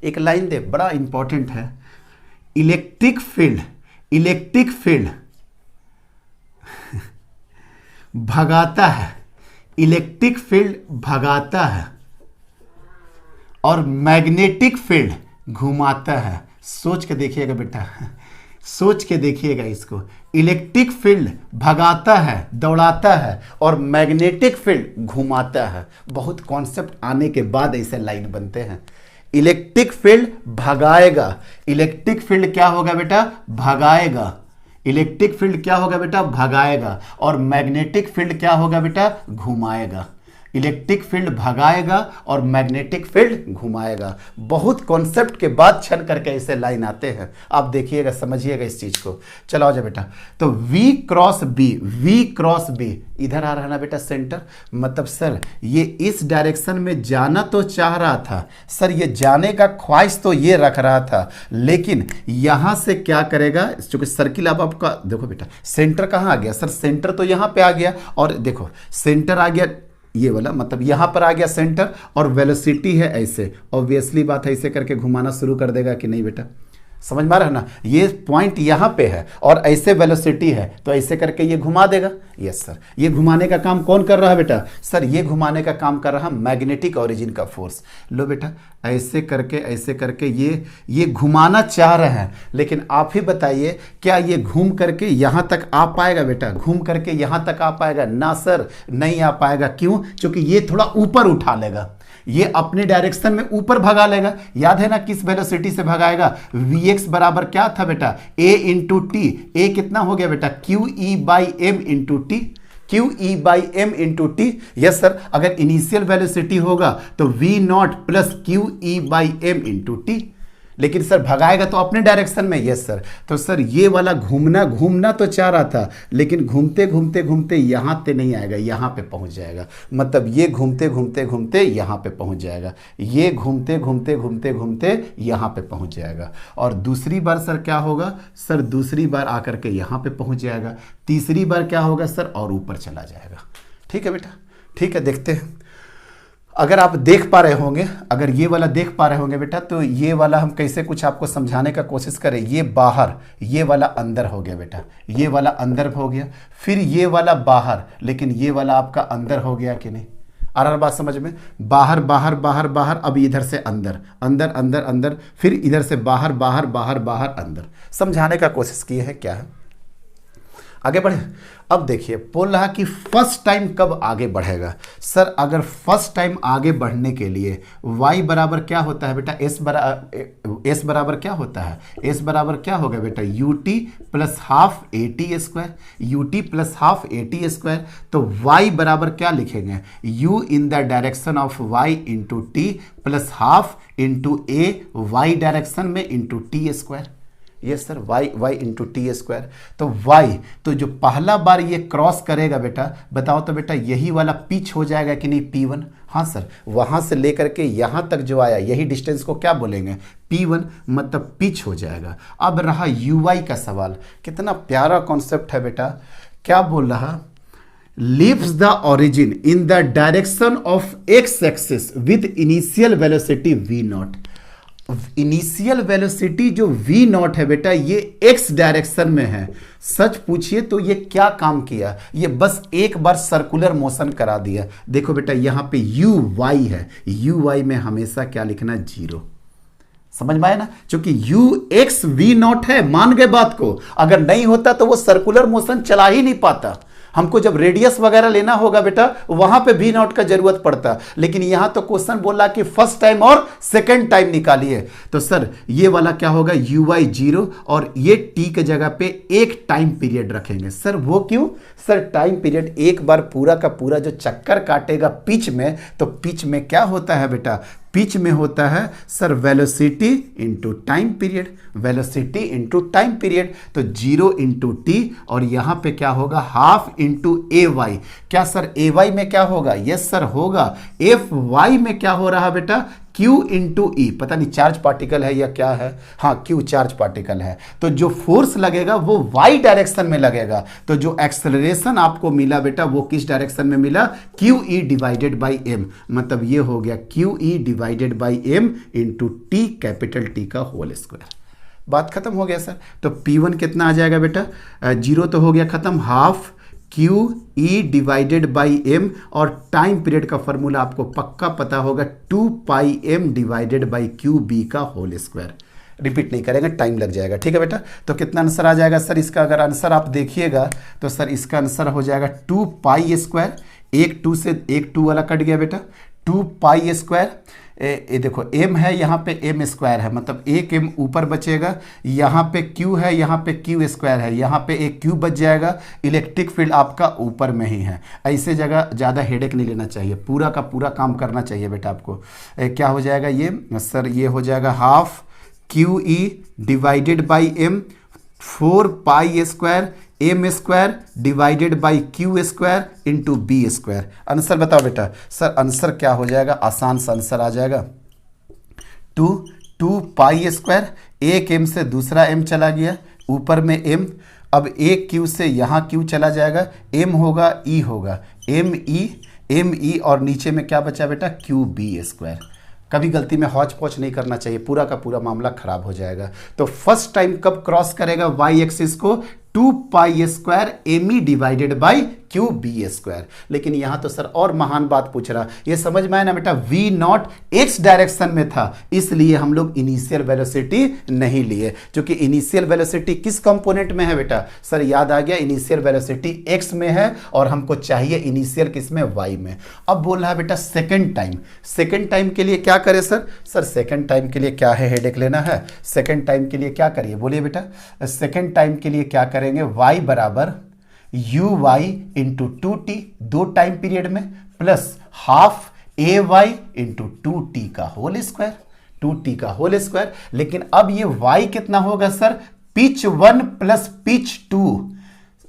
एक लाइन दे, बड़ा इंपॉर्टेंट है। इलेक्ट्रिक फील्ड भगाता है, इलेक्ट्रिक फील्ड भगाता है और मैग्नेटिक फील्ड घुमाता है। सोच के देखिएगा बेटा, सोच के देखिएगा इसको। इलेक्ट्रिक फील्ड भगाता है, दौड़ाता है और मैग्नेटिक फील्ड घुमाता है। बहुत कॉन्सेप्ट आने के बाद ऐसे लाइन बनते हैं। इलेक्ट्रिक फील्ड भगाएगा, इलेक्ट्रिक फील्ड क्या होगा बेटा, भगाएगा। इलेक्ट्रिक फील्ड क्या होगा बेटा, भगाएगा और मैग्नेटिक फील्ड क्या होगा बेटा, घुमाएगा। इलेक्ट्रिक फील्ड भगाएगा और मैग्नेटिक फील्ड घुमाएगा। बहुत कॉन्सेप्ट के बाद छन करके ऐसे लाइन आते हैं। आप देखिएगा, समझिएगा इस चीज को। चलो आ जाओ बेटा। तो V क्रॉस B इधर आ रहा है ना बेटा सेंटर, मतलब सर ये इस डायरेक्शन में जाना तो चाह रहा था सर, ये जाने का ख्वाहिश तो ये रख रहा था, लेकिन यहां से क्या करेगा, क्योंकि सर्किल अब आपका देखो बेटा सेंटर कहां आ गया सर, सेंटर तो यहां पे आ गया और देखो सेंटर आ गया ये वाला, मतलब यहां पर आ गया सेंटर और वेलोसिटी है ऐसे। ऑब्वियसली बात है, ऐसे करके घुमाना शुरू कर देगा कि नहीं बेटा, समझ में आ रहा है ना। ये पॉइंट यहां पे है और ऐसे वेलोसिटी है तो ऐसे करके ये घुमा देगा। Yes sir. ये घुमाने का काम कौन कर रहा है बेटा, सर ये घुमाने का काम कर रहा मैग्नेटिक ओरिजिन का फोर्स। लो बेटा ऐसे करके ये घुमाना चाह रहे हैं, लेकिन आप ही बताइए क्या ये घूम करके यहां तक आ पाएगा बेटा, घूम करके यहां तक आ पाएगा ना सर, नहीं आ पाएगा। क्यों, क्योंकि ये थोड़ा ऊपर उठा लेगा, ये अपने डायरेक्शन में ऊपर भगा लेगा। याद है ना किस वेलोसिटी से भगाएगा, Vx बराबर क्या था बेटा, a इंटू टी। ए कितना हो गया बेटा, QE by M into T, QE by M into T. Yes sir. अगर इनिशियल वेलोसिटी होगा तो V0 plus QE by M into T, लेकिन सर भगाएगा तो अपने डायरेक्शन में। Yes sir. तो सर ये वाला घूमना तो चाह रहा था, लेकिन घूमते यहां पे नहीं आएगा, यहां पे पहुंच जाएगा। मतलब ये घूमते यहां पे पहुंच जाएगा, ये घूमते यहां पे पहुंच जाएगा। और दूसरी बार सर क्या होगा सर, दूसरी बार आकर के यहां पे पहुंच जाएगा। तीसरी बार क्या होगा सर, और ऊपर चला जाएगा। ठीक है बेटा, ठीक है। देखते हैं अगर आप देख पा रहे होंगे, अगर ये वाला देख पा रहे होंगे बेटा, तो ये वाला हम कैसे कुछ आपको समझाने का कोशिश करें। ये बाहर, ये वाला अंदर हो गया बेटा, ये वाला अंदर हो गया, फिर ये वाला बाहर, लेकिन ये वाला आपका अंदर हो गया कि नहीं। आ रहा बात समझ में, बाहर बाहर बाहर बाहर, अब इधर से अंदर अंदर अंदर अंदर, फिर इधर से बाहर बाहर बाहर बाहर अंदर। समझाने का कोशिश किए हैं क्या है। आगे बढ़े। अब देखिए बोल रहा कि फर्स्ट टाइम कब आगे बढ़ेगा सर। अगर फर्स्ट टाइम आगे बढ़ने के लिए y बराबर क्या होता है बेटा, s बराबर क्या होता है, s बराबर क्या होगा बेटा, ut plus half at square, ut plus half at square. तो y बराबर क्या लिखेंगे, u in the direction of y into t plus half into a y direction में into t square. Yes sir, y into t square. तो y तो जो पहला बार ये क्रॉस करेगा बेटा, बताओ तो बेटा यही वाला पिच हो जाएगा कि नहीं, P1। हाँ सर, वहां से लेकर के यहां तक जो आया यही डिस्टेंस को क्या बोलेंगे, P1, मतलब पिच हो जाएगा। अब रहा uy का सवाल, कितना प्यारा कॉन्सेप्ट है बेटा। क्या बोल रहा, leaves the origin in the direction of x axis with initial velocity v0। Initial velocity जो v0 है बेटा, ये x डायरेक्शन में है। सच पूछिए तो ये क्या काम किया, ये बस एक बार सर्कुलर मोशन करा दिया। देखो बेटा यहां पे uy है, uy में हमेशा क्या लिखना, 0। समझ में आया ना, क्योंकि ux v0 है, मान गए बात को। अगर नहीं होता तो वो सर्कुलर मोशन चला ही नहीं पाता। हमको जब रेडियस वगैरह लेना होगा बेटा, वहां पे v0 का जरूरत पड़ता, लेकिन यहां तो क्वेश्चन बोला कि फर्स्ट टाइम और सेकंड टाइम निकालिए। तो सर ये वाला क्या होगा, uy 0, और ये t के जगह पे एक टाइम पीरियड रखेंगे। सर वो क्यों, सर टाइम पीरियड एक बार पूरा का पूरा जो चक्कर काटेगा पिच में, तो पिच में क्या होता है बेटा, पिच में होता है sir velocity into time period, velocity into time period, तो 0 इंटू टी, और यहाँ पे क्या होगा हाफ इंटू ए वाई। क्या सर ए वाई में क्या होगा? यस सर होगा। एफ वाई में क्या हो रहा बेटा? Q इंटू ई, पता नहीं चार्ज पार्टिकल है या क्या है, हाँ Q चार्ज पार्टिकल है। तो जो फोर्स लगेगा वो y डायरेक्शन में लगेगा, तो जो एक्सेलरेशन आपको मिला बेटा वो किस डायरेक्शन में मिला? QE डिवाइडेड बाई m, मतलब ये हो गया QE divided by m into T, capital T का होल स्क्वायर। बात खत्म हो गया सर। तो P1 कितना आ जाएगा बेटा? 0 तो हो गया खत्म, half QE divided by m, और टाइम पीरियड का फॉर्मूला आपको पक्का पता होगा 2 पाई m डिवाइडेड बाई QB का होल स्क्वायर। रिपीट नहीं करेंगे, टाइम लग जाएगा, ठीक है बेटा। तो कितना आंसर आ जाएगा सर इसका? अगर आंसर आप देखिएगा तो सर इसका आंसर हो जाएगा 2 पाई स्क्वायर, एक 2 से एक 2 वाला कट गया बेटा, 2 पाई स्क्वायर। ये देखो m है, यहाँ पे m स्क्वायर है, मतलब एक m ऊपर बचेगा, यहाँ पे q है, यहाँ पे q स्क्वायर है, यहाँ पे एक q बच जाएगा। इलेक्ट्रिक फील्ड आपका ऊपर में ही है, ऐसे जगह ज़्यादा हेडेक नहीं लेना चाहिए, पूरा का पूरा काम करना चाहिए बेटा आपको। क्या हो जाएगा ये सर? ये हो जाएगा half QE divided by m, 4 pi square m square divided by q square into B square. Answer बताओ बेटा। सर आंसर क्या हो जाएगा? आसान सा आंसर आ जाएगा 2 पाई स्क्वायर, एक m से दूसरा m चला गया, ऊपर में m, अब एक q से यहाँ q चला जाएगा, m होगा e होगा, m e, और नीचे में क्या बचा बेटा? QB square. कभी गलती में हौच पौच नहीं करना चाहिए, पूरा का पूरा मामला खराब हो जाएगा। तो फर्स्ट टाइम कब क्रॉस करेगा वाई एक्सिस को? 2 pi square M E divided by Q B square. लेकिन यहां तो सर और महान बात पूछ रहा, ये समझ में आया ना बेटा? वी नॉट एक्स डायरेक्शन में था, इसलिए हम लोग इनिशियल वेलोसिटी नहीं लिए, क्योंकि इनिशियल वेलोसिटी किस कंपोनेंट में है बेटा? सर याद आ गया, इनिशियल वेलोसिटी एक्स में है और हमको चाहिए इनिशियल किस में? वाई में। अब बोल रहा है बेटा सेकेंड टाइम, सेकेंड टाइम के लिए क्या करे सर? सर सेकेंड टाइम के लिए क्या है, हेडेक लेना है? सेकेंड टाइम के लिए क्या करिए, बोलिए बेटा। सेकेंड टाइम के लिए क्या करेंगे? y बराबर यू वाई इंटू 2t, दो टाइम पीरियड में, प्लस हाफ ए वाई इंटू 2t का होल स्क्वायर, 2t का होल स्क्वायर। लेकिन अब ये y कितना होगा सर? Pitch 1 plus pitch 2।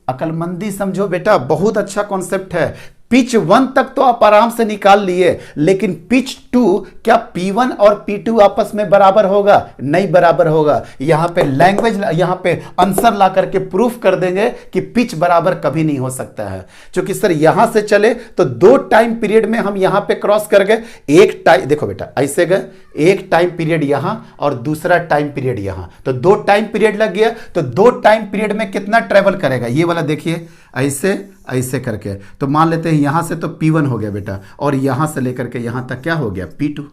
अकलमंदी समझो बेटा, बहुत अच्छा कॉन्सेप्ट है। पिच 1 तक तो आप आराम से निकाल लिए, लेकिन पिच 2, क्या P1 और P2 आपस में बराबर होगा? नहीं बराबर होगा। यहां पे लैंग्वेज, यहां पे आंसर ला करके प्रूफ कर देंगे कि पिच बराबर कभी नहीं हो सकता है, क्योंकि सर यहां से चले तो दो टाइम पीरियड में हम यहां पे क्रॉस कर गए। एक टाइम, देखो बेटा ऐसे गए, एक टाइम पीरियड यहां और दूसरा टाइम पीरियड यहां, तो दो टाइम पीरियड लग गया। तो दो टाइम पीरियड में कितना ट्रेवल करेगा? ये वाला देखिए, ऐसे ऐसे करके, तो मान लेते हैं यहां से तो P1 हो गया बेटा, और यहां से लेकर के यहां तक क्या हो गया? P2।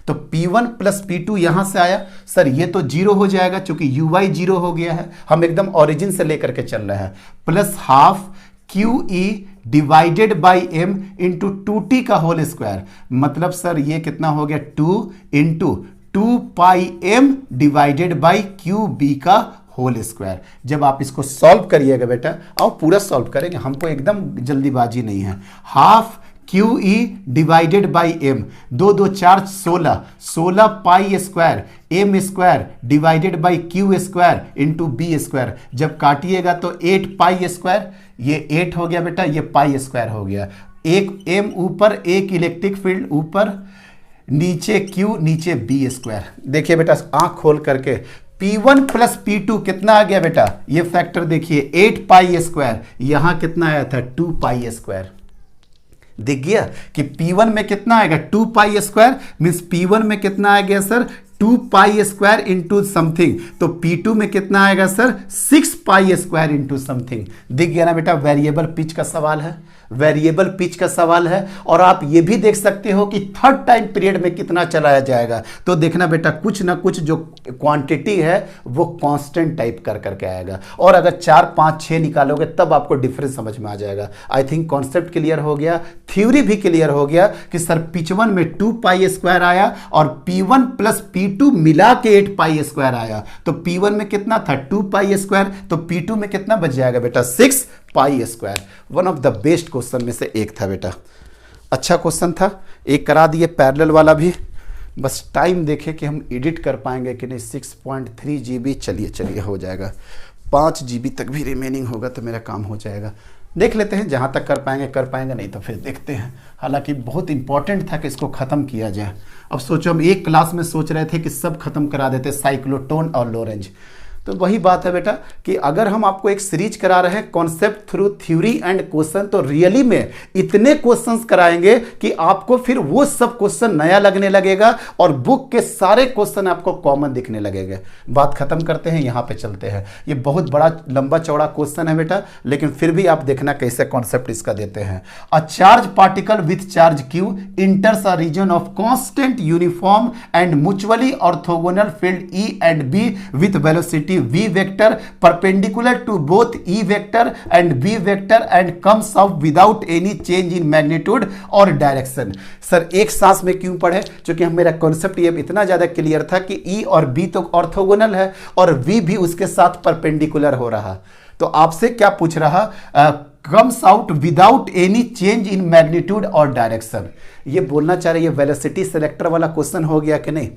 तो P1 प्लस P2 यहां से आया, सर ये तो जीरो हो जाएगा क्योंकि UY जीरो हो गया है, हम एकदम ओरिजिन से लेकर के चल रहे हैं, plus half QE divided by m into 2t का होल स्क्वायर। मतलब सर ये कितना हो गया? 2 into 2 pi m divided by QB का होल स्क्वायर। जब आप इसको सॉल्व करिएगा बेटा, आओ पूरा सॉल्व करेंगे, हमको एकदम जल्दीबाजी नहीं है। Half QE divided by m, 2 2 4 16, 16 pi square m square divided by Q square into B square. जब काटिएगा तो 8 पाई स्क्वायर, ये 8 हो गया बेटा, ये पाई स्क्वायर हो गया। एक m ऊपर, एक इलेक्ट्रिक फील्ड ऊपर, नीचे Q नीचे बी स्क्वायर। देखिए बेटा आंख खोल करके, P1 प्लस P2 कितना आ गया बेटा? ये फैक्टर देखिए, 8 पाई स्क्वायर, यहां कितना आया था? 2 पाई स्क्वायर। दिख गया कि P1 में कितना आएगा? 2 पाई स्क्वायर, मीन्स P1 में कितना आ गया sir? 2 pi square into something. तो P2 में कितना आएगा sir? 6 pi square into something. दिख गया ना बेटा, वेरिएबल पिच का सवाल है, वेरिएबल पिच का सवाल है। और आप ये भी देख सकते हो कि थर्ड टाइम पीरियड में कितना चलाया जाएगा। तो देखना बेटा, कुछ ना कुछ जो क्वांटिटी है वो कांस्टेंट टाइप कर करके आएगा, और अगर 4 5 6 निकालोगे तब आपको डिफरेंस समझ में आ जाएगा। आई थिंक कॉन्सेप्ट क्लियर हो गया, थ्योरी भी क्लियर हो गया कि सर पिच 1 में 2 पाई स्क्वायर आया और P1 प्लस P2 मिला के 8 पाई स्क्वायर आया। तो P1 में कितना था? 2 पाई स्क्वायर, तो P2 में कितना बच जाएगा बेटा? 6 pi square. One of the best question में से एक था बेटा, अच्छा क्वेश्चन था। एक करा दिए पैरेलल वाला भी, बस टाइम देखें कि हम एडिट कर पाएंगे कि नहीं। 6.3 GB, चलिए हो जाएगा। 5 GB तक भी रिमेनिंग होगा तो मेरा काम हो जाएगा। देख लेते हैं, जहाँ तक कर पाएंगे, नहीं तो फिर देखते हैं। हालांकि बहुत इंपॉर्टेंट था कि इसको ख़त्म किया जाए। अब सोचो, हम एक क्लास में सोच रहे थे कि सब खत्म करा देते, साइक्लोटोन और लोरेंज। तो वही बात है बेटा कि अगर हम आपको एक सीरीज करा रहे हैं concept through theory and question, तो रियली में इतने क्वेश्चंस कराएंगे कि आपको फिर वो सब क्वेश्चन नया लगने लगेगा और बुक के सारे क्वेश्चन आपको कॉमन दिखने लगेंगे। बात खत्म करते हैं, यहाँ पे चलते हैं। ये बहुत बड़ा लंबा चौड़ा क्वेश्चन है बेटा, लेकिन फिर भी आप देखना कैसे कॉन्सेप्ट इसका देते हैं। A charge particle with charge Q enters a region of constant uniform and mutually orthogonal field E and B with velocity v vector perpendicular to both e vector and b vector and comes out without any change in magnitude or direction। Sir एक सांस में क्यों पढ़े? क्योंकि मेरा concept ये इतना ज्यादा क्लियर था कि e और b तो ऑर्थोगोनल है और v भी उसके साथ परपेंडिकुलर हो रहा। तो आपसे क्या पूछ रहा? comes out without any change in magnitude और डायरेक्शन। ये बोलना चाह रहे, ये वेलोसिटी सेलेक्टर वाला क्वेश्चन हो गया कि नहीं?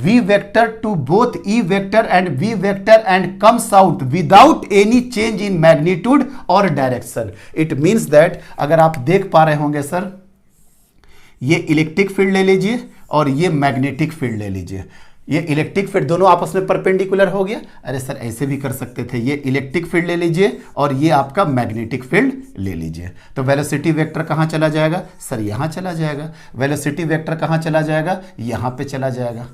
v vector to both e vector and v vector and comes out without any change in magnitude or direction। it means that अगर आप देख पा रहे होंगे सर, ये इलेक्ट्रिक फील्ड ले लीजिए और ये मैग्नेटिक फील्ड ले लीजिए। ये इलेक्ट्रिक फील्ड दोनों आपस में परपेंडिकुलर हो गया। अरे सर ऐसे भी कर सकते थे, ये इलेक्ट्रिक फील्ड ले लीजिए और ये आपका मैग्नेटिक फील्ड ले लीजिए। तो वेलोसिटी वेक्टर कहाँ चला जाएगा? सर यहाँ चला जाएगा। वेलोसिटी वेक्टर कहाँ चला जाएगा? यहाँ पे चला जाएगा।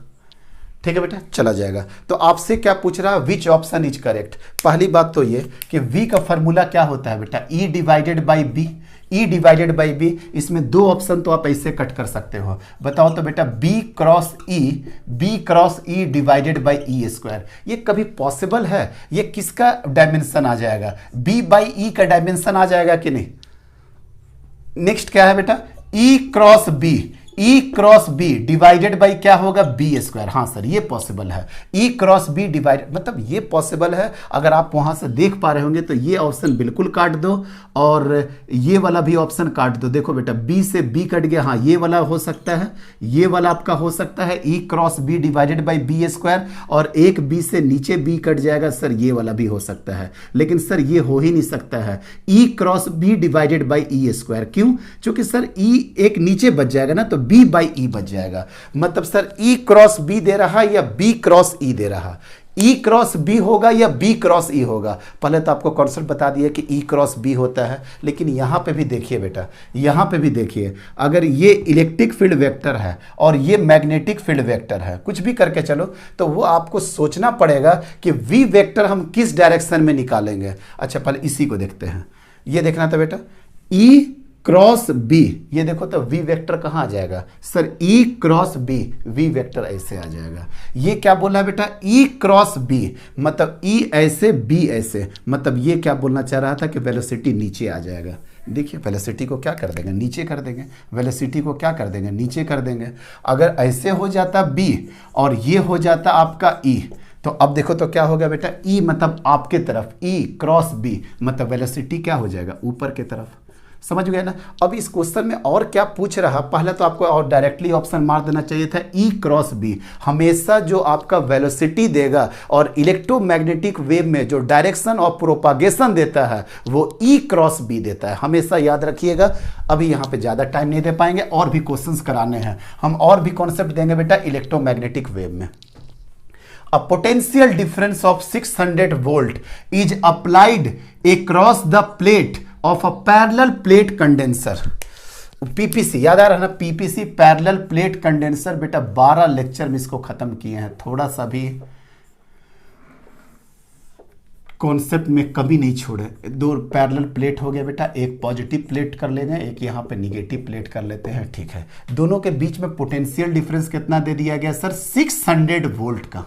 ठीक है बेटा, चला जाएगा। तो आपसे क्या पूछ रहा है? Which option is correct. पहली बात तो ये कि v का फॉर्मूला क्या होता है बेटा? e divided by b। e divided by b, इसमें दो ऑप्शन तो आप ऐसे कट कर सकते हो। बताओ तो बेटा, b cross e divided by e square, ये कभी पॉसिबल है? ये किसका डायमेंशन आ जाएगा? b बाई e का डायमेंशन आ जाएगा कि नहीं? नेक्स्ट क्या है बेटा? e cross b divided by क्या होगा? b square. हाँ सर ये पॉसिबल है। e क्रॉस b डिवाइडेड, मतलब ये पॉसिबल है। अगर आप वहां से देख पा रहे होंगे तो ये ऑप्शन बिल्कुल काट दो और ये वाला भी ऑप्शन काट दो। देखो बेटा, b से b कट गया। हाँ ये वाला हो सकता है, ये वाला आपका हो सकता है e cross b divided by b square, और एक b से नीचे b कट जाएगा। सर ये वाला भी हो सकता है, लेकिन सर ये हो ही नहीं सकता है e cross b divided by e square. क्यों? क्योंकि सर e एक नीचे बच जाएगा ना, तो b बाई ई बच जाएगा। मतलब सर e क्रॉस b दे रहा या b क्रॉस e दे रहा? e क्रॉस b होगा या b क्रॉस e होगा? पहले तो आपको कॉन्सेप्ट बता दिया कि e क्रॉस b होता है, लेकिन यहां पे भी देखिए बेटा, यहां पे भी देखिए, अगर ये इलेक्ट्रिक फील्ड वेक्टर है और ये मैग्नेटिक फील्ड वेक्टर है, कुछ भी करके चलो, तो वो आपको सोचना पड़ेगा कि v वेक्टर हम किस डायरेक्शन में निकालेंगे। अच्छा पहले इसी को देखते हैं। ये देखना था बेटा, e क्रॉस b, ये देखो तो v वेक्टर कहाँ आ जाएगा? Sir e cross b, v vector ऐसे आ जाएगा। ये क्या बोला बेटा? e क्रॉस b, मतलब e ऐसे b ऐसे, मतलब ये क्या बोलना चाह रहा था कि वेलोसिटी नीचे आ जाएगा। देखिए वेलोसिटी को क्या कर देंगे? नीचे कर देंगे। वेलोसिटी को क्या कर देंगे? नीचे कर देंगे। अगर ऐसे हो जाता b और ये हो जाता आपका e, तो अब देखो तो क्या होगा बेटा? e मतलब आपके तरफ, e क्रॉस b मतलब वेलोसिटी क्या हो जाएगा? ऊपर के तरफ। समझ गए ना? अब इस क्वेश्चन में और क्या पूछ रहा? पहले तो आपको और डायरेक्टली ऑप्शन मार देना चाहिए था e क्रॉस b। हमेशा जो आपका वेलोसिटी देगा और इलेक्ट्रोमैग्नेटिक वेव में जो डायरेक्शन ऑफ प्रोपागेशन देता है वो e क्रॉस b देता है। हमेशा याद रखिएगा। अभी यहाँ पे ज़्यादा टाइम नहीं दे पाएंगे, और भी क्वेश्चंस कराने हैं हम, और भी कॉन्सेप्ट देंगे बेटा इलेक्ट्रोमैग्नेटिक वेव में। A potential difference of 600 volt is applied across the plate of a parallel plate condenser। PPC याद आ रहा है ना? PPC parallel plate condenser. बेटा 12 लेक्चर में इसको खत्म किए हैं, थोड़ा सा भी कॉन्सेप्ट में कभी नहीं छोड़े। दो पैरेलल प्लेट हो गया बेटा, एक पॉजिटिव प्लेट कर लेंगे, एक यहाँ पे निगेटिव प्लेट कर लेते हैं। ठीक है, दोनों के बीच में पोटेंशियल डिफरेंस कितना दे दिया गया सर? 600 वोल्ट का,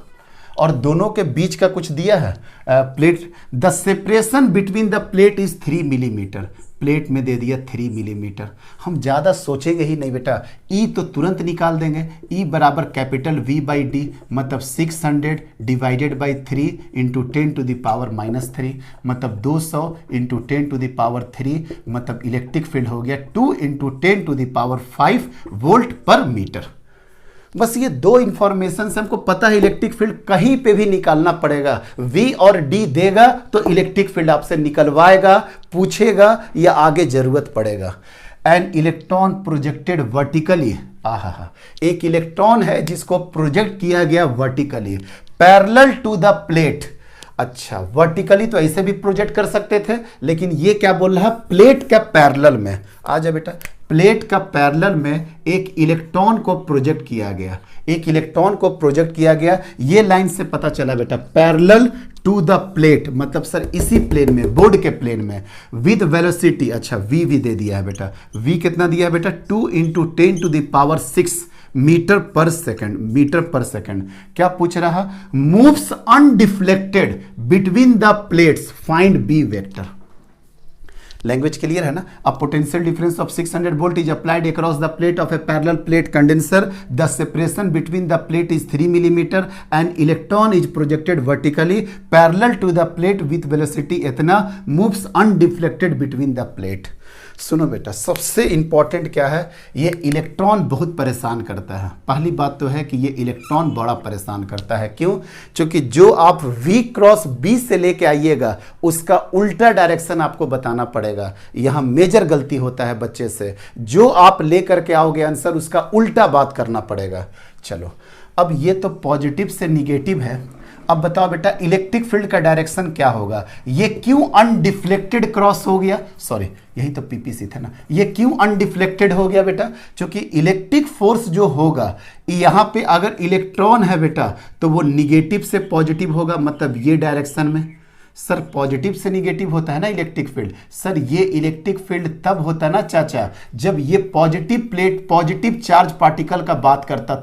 और दोनों के बीच का कुछ दिया है plate. The separation between the plate is 3 millimetre. Plate में दे दिया 3 मिलीमीटर। हम ज़्यादा सोचेंगे ही नहीं बेटा, ई तो तुरंत निकाल देंगे। ई बराबर कैपिटल V बाई डी, मतलब 600 divided by 3 into 10 to the power -3, मतलब 200 इंटू 10 टू द पावर 3, मतलब इलेक्ट्रिक फील्ड हो गया 2 into 10 to the power 5 volt पर मीटर। बस ये दो इंफॉर्मेशन से हमको पता है इलेक्ट्रिक फील्ड कहीं पे भी निकालना पड़ेगा, V और D देगा तो इलेक्ट्रिक फील्ड आपसे निकलवाएगा, पूछेगा या आगे जरूरत पड़ेगा। एन इलेक्ट्रॉन प्रोजेक्टेड वर्टिकली, आहा, एक इलेक्ट्रॉन है जिसको प्रोजेक्ट किया गया vertically parallel to the plate. अच्छा, वर्टिकली तो ऐसे भी प्रोजेक्ट कर सकते थे, लेकिन ये क्या बोल रहा है, प्लेट का पैरेलल में। आ जा बेटा, प्लेट का पैरेलल में एक इलेक्ट्रॉन को प्रोजेक्ट किया गया, एक इलेक्ट्रॉन को प्रोजेक्ट किया गया। ये लाइन से पता चला बेटा, पैरेलल टू द प्लेट मतलब सर इसी प्लेन में, बोर्ड के प्लेन में, विद वेलोसिटी। अच्छा, वी दे दिया है बेटा, वी कितना दिया है बेटा, 2 × 10⁶ मीटर पर सेकंड, मीटर पर सेकंड। क्या पूछ रहा, moves undeflected between the plates, find b vector. Language clear है ना। A potential difference of 600 volt is applied across the plate of a parallel plate condenser, the separation between the plate is 3 millimetre and electron is projected vertically parallel to the plate with velocity इतना, moves undeflected between the plate. सुनो बेटा, सबसे important क्या है, ये electron बहुत परेशान करता है। पहली बात तो है कि ये इलेक्ट्रॉन बड़ा परेशान करता है। क्यों? क्योंकि जो आप V क्रॉस B से लेके आइएगा उसका उल्टा डायरेक्शन आपको बताना पड़ेगा। यहां मेजर गलती होता है बच्चे से, जो आप लेकर के आओगे आंसर उसका उल्टा बात करना पड़ेगा। चलो, अब ये तो पॉजिटिव से निगेटिव है। अब बताओ बेटा, इलेक्ट्रिक फील्ड का डायरेक्शन क्या होगा? ये क्यों अनडिफ्लेक्टेड क्रॉस हो गया, सॉरी यही तो पीपीसी था ना, ये क्यों अनडिफ्लेक्टेड हो गया बेटा? क्योंकि इलेक्ट्रिक फोर्स जो होगा यहां पे अगर इलेक्ट्रॉन है बेटा तो वो निगेटिव से पॉजिटिव होगा, मतलब ये डायरेक्शन में। सर पॉजिटिव से निगेटिव होता है ना इलेक्ट्रिक फील्ड। सर ये इलेक्ट्रिक फील्ड तब होता ना चाचा जब ये positive plate, positive charge particle का बात करता,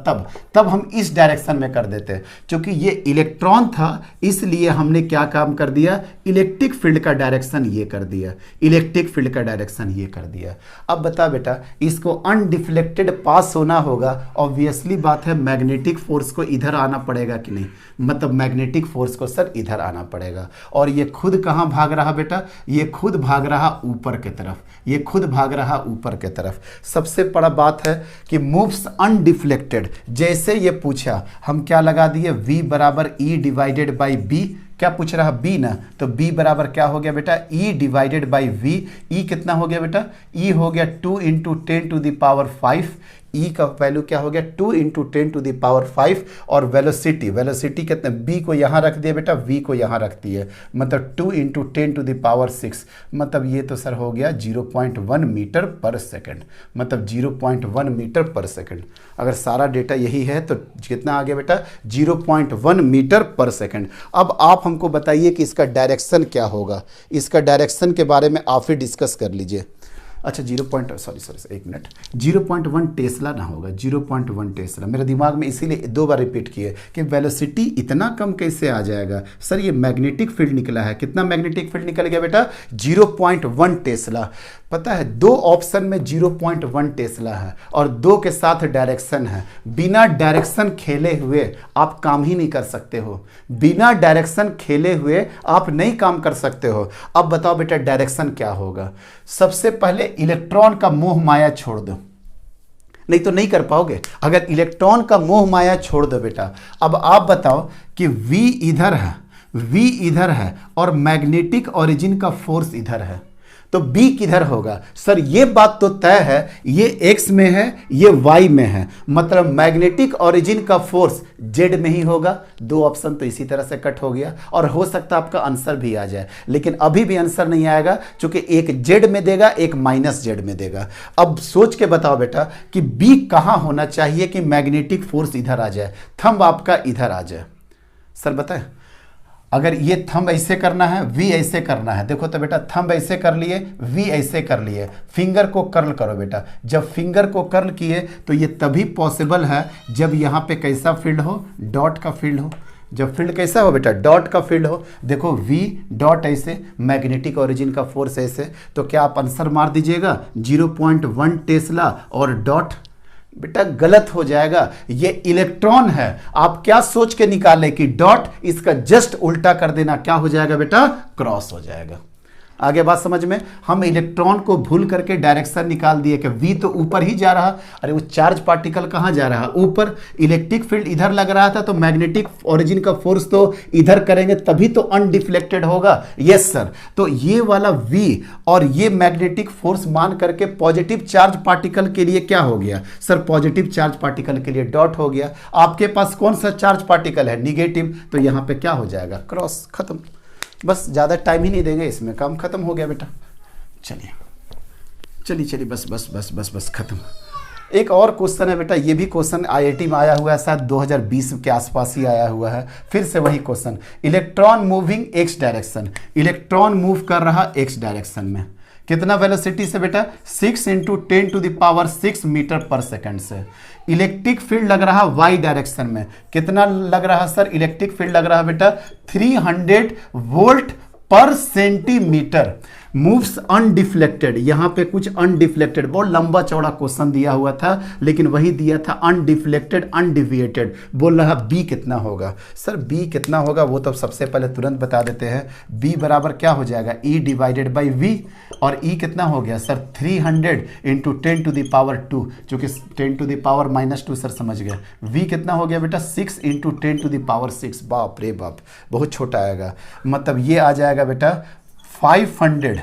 तब हम इस डायरेक्शन में कर देते हैं। क्योंकि ये इलेक्ट्रॉन था इसलिए हमने क्या काम कर दिया, इलेक्ट्रिक फील्ड का डायरेक्शन ये कर दिया, इलेक्ट्रिक फील्ड का डायरेक्शन ये कर दिया। अब बता बेटा, इसको अनडिफ्लेक्टेड पास होना होगा, ऑब्वियसली बात है मैग्नेटिक फोर्स को इधर आना पड़ेगा कि नहीं, मतलब मैग्नेटिक फोर्स को सर इधर आना पड़ेगा। और ये खुद कहां भाग रहा बेटा, ये खुद भाग रहा ऊपर की तरफ, ये खुद भाग रहा ऊपर की तरफ। सबसे बड़ा बात है कि मूव्स अनडिफ्लेक्टेड, जैसे ये पूछा हम क्या लगा दिए, V बराबर E डिवाइडेड बाई B। क्या पूछ रहा B ना, तो B बराबर क्या हो गया बेटा, E divided by V। E कितना हो गया बेटा, E हो गया 2 × 10⁵। E का वैल्यू क्या हो गया, 2 × 10⁵। और वेलोसिटी कितना, B को यहाँ रख दिया बेटा, V को यहाँ रख दिए, मतलब 2 × 10⁶। मतलब ये तो सर हो गया 0.1 मीटर पर सेकंड, मतलब 0.1 मीटर पर सेकंड। अगर सारा डेटा यही है तो कितना आ गया बेटा, 0.1 मीटर पर सेकंड। अब आप हमको बताइए कि इसका डायरेक्शन क्या होगा, इसका डायरेक्शन के बारे में आप ही डिस्कस कर लीजिए। अच्छा 0.1 टेस्ला ना होगा, 0.1 टेस्ला। मेरे दिमाग में इसीलिए 2 बार रिपीट किए कि वेलोसिटी इतना कम कैसे आ जाएगा। सर ये मैग्नेटिक फील्ड निकला है, कितना मैग्नेटिक फील्ड निकल गया बेटा, 0.1 टेस्ला। पता है 2 ऑप्शन में 0.1 टेस्ला है और 2 के साथ डायरेक्शन है। बिना डायरेक्शन खेले हुए आप काम ही नहीं कर सकते हो, बिना डायरेक्शन खेले हुए आप नहीं काम कर सकते हो। अब बताओ बेटा डायरेक्शन क्या होगा। सबसे पहले इलेक्ट्रॉन का मोह माया छोड़ दो, नहीं तो नहीं कर पाओगे। अगर इलेक्ट्रॉन का मोह माया छोड़ दो बेटा, अब आप बताओ कि V इधर है, V इधर है और मैग्नेटिक ओरिजिन का फोर्स इधर है, तो B किधर होगा। सर ये बात तो तय है, ये X में है, ये Y में है, मतलब मैग्नेटिक ओरिजिन का फोर्स Z में ही होगा। 2 ऑप्शन तो इसी तरह से कट हो गया और हो सकता है आपका आंसर भी आ जाए, लेकिन अभी भी आंसर नहीं आएगा क्योंकि एक Z में देगा, एक -Z में देगा। अब सोच के बताओ बेटा कि B कहाँ होना चाहिए कि मैग्नेटिक फोर्स इधर आ जाए, थंब आपका इधर आ जाए। सर बताए, अगर ये थंब ऐसे करना है, V ऐसे करना है, देखो तो बेटा थंब ऐसे कर लिए, V ऐसे कर लिए, फिंगर को कर्ल करो बेटा। जब फिंगर को कर्ल किए तो ये तभी पॉसिबल है जब यहाँ पे कैसा फील्ड हो, डॉट का फील्ड हो। जब फील्ड कैसा हो बेटा, डॉट का फील्ड हो। देखो V डॉट ऐसे, मैग्नेटिक ओरिजिन का फोर्स ऐसे, तो क्या आप आंसर मार दीजिएगा 0.1 टेस्ला और डॉट। बेटा गलत हो जाएगा, ये इलेक्ट्रॉन है। आप क्या सोच के निकाले कि डॉट, इसका जस्ट उल्टा कर देना, क्या हो जाएगा बेटा, क्रॉस हो जाएगा। आगे बात समझ में। हम इलेक्ट्रॉन को भूल करके डायरेक्शन निकाल दिए कि v तो ऊपर ही जा रहा, अरे वो चार्ज पार्टिकल कहाँ जा रहा, ऊपर। इलेक्ट्रिक फील्ड इधर लग रहा था तो मैग्नेटिक ओरिजिन का फोर्स तो इधर करेंगे तभी तो अनडिफ्लेक्टेड होगा। यस सर, तो ये वाला v और ये मैग्नेटिक फोर्स मान करके पॉजिटिव चार्ज पार्टिकल के लिए क्या हो गया सर, पॉजिटिव चार्ज पार्टिकल के लिए डॉट हो गया। आपके पास कौन सा चार्ज पार्टिकल है, निगेटिव, तो यहां पे क्या हो जाएगा, क्रॉस, खत्म। बस ज़्यादा टाइम ही नहीं देंगे इसमें, काम खत्म हो गया बेटा। चलिए चलिए चलिए, बस बस बस बस बस खत्म। एक और क्वेश्चन है बेटा, ये भी क्वेश्चन आईआईटी में आया हुआ है, शायद 2020 के आसपास ही आया हुआ है। फिर से वही question, electron moving x direction, electron move कर रहा एक्स डायरेक्शन में, कितना वेलोसिटी से बेटा, 6 × 10⁻6 मीटर पर सेकंड से। इलेक्ट्रिक फील्ड लग रहा वाई डायरेक्शन में, कितना लग रहा सर, इलेक्ट्रिक फील्ड लग रहा बेटा 300 वोल्ट पर सेंटीमीटर। मूव्स अनडिफ्लेक्टेड, यहां पे कुछ अनडिफ्लेक्टेड, बहुत लंबा चौड़ा क्वेश्चन दिया हुआ था लेकिन वही दिया था अनडिफ्लेक्टेड अनडिविएटेड। बोल रहा बी कितना होगा सर, बी कितना होगा वो तो सबसे पहले तुरंत बता देते हैं। बी बराबर क्या हो जाएगा, ई डिवाइडेड बाई वी, और ई कितना हो गया सर 300 × 10⁻², जो कि 10⁻⁻2 सर समझ गया। वी कितना हो गया बेटा 6 × 10⁻6, बाप रे बाप बहुत छोटा आएगा, मतलब ये आ जाएगा बेटा 50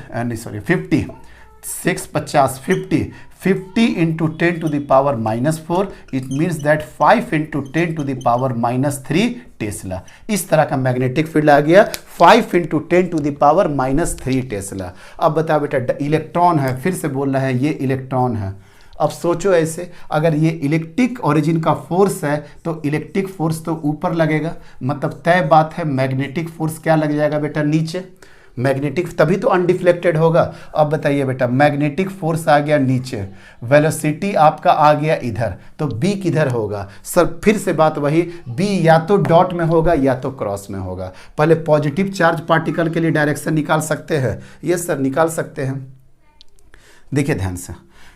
6 50 50 × 10⁻⁻4, इट मीन्स दैट 5 × 10⁻³ टेस्ला। इस तरह का मैग्नेटिक फील्ड आ गया 5 × 10⁻³ टेस्ला। अब बता बेटा, इलेक्ट्रॉन है, फिर से बोल रहा है ये इलेक्ट्रॉन है। अब सोचो ऐसे, अगर ये इलेक्ट्रिक ओरिजिन का फोर्स है तो इलेक्ट्रिक फोर्स तो ऊपर लगेगा, मतलब तय बात है मैग्नेटिक फोर्स क्या लग जाएगा बेटा, नीचे। मैग्नेटिक तभी तो अनडिफ्लेक्टेड होगा। अब बताइए बेटा, मैग्नेटिक फोर्स आ गया नीचे, वेलोसिटी आपका आ गया इधर, तो बी किधर होगा सर, फिर से बात वही, बी या तो डॉट में होगा या तो क्रॉस में होगा। पहले पॉजिटिव चार्ज पार्टिकल के लिए डायरेक्शन निकाल सकते हैं, यस सर निकाल सकते हैं। देखिए ध्यान से,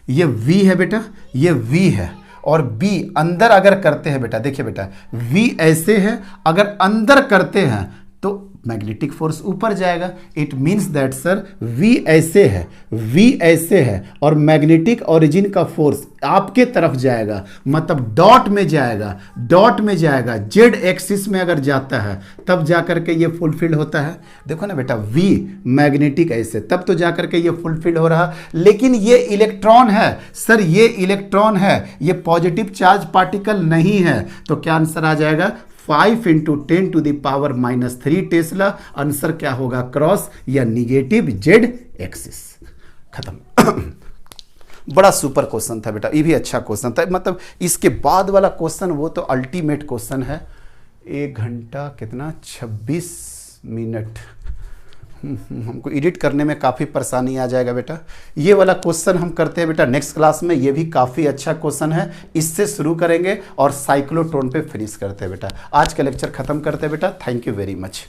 ये v है बेटा, ये v है, और b अंदर अगर करते हैं बेटा, देखिए बेटा v ऐसे है, अगर अंदर करते हैं तो मैग्नेटिक फोर्स ऊपर जाएगा। It means that sir v ऐसे है, v ऐसे है, और मैग्नेटिक ओरिजिन का फोर्स आपके तरफ जाएगा, मतलब डॉट में जाएगा, डॉट में जाएगा, जेड एक्सिस में अगर जाता है तब जाकर के ये फुलफिल होता है। देखो ना बेटा, v मैग्नेटिक ऐसे, तब तो जाकर के ये फुलफिल हो रहा। लेकिन ये इलेक्ट्रॉन है सर, ये इलेक्ट्रॉन है, ये पॉजिटिव चार्ज पार्टिकल नहीं है, तो क्या आंसर आ जाएगा 5 × 10⁻³ टेस्ला। आंसर क्या होगा, क्रॉस या निगेटिव जेड एक्सिस। खत्म। बड़ा सुपर क्वेश्चन था बेटा, ये भी अच्छा क्वेश्चन था, मतलब इसके बाद वाला क्वेश्चन वो तो अल्टीमेट क्वेश्चन है। 1 घंटा कितना 26 मिनट, हमको एडिट करने में काफ़ी परेशानी आ जाएगा बेटा। ये वाला क्वेश्चन हम करते हैं बेटा नेक्स्ट क्लास में, ये भी काफ़ी अच्छा क्वेश्चन है, इससे शुरू करेंगे और साइक्लोट्रॉन पे फिनिश करते हैं बेटा। आज का लेक्चर खत्म करते हैं बेटा, थैंक यू वेरी मच।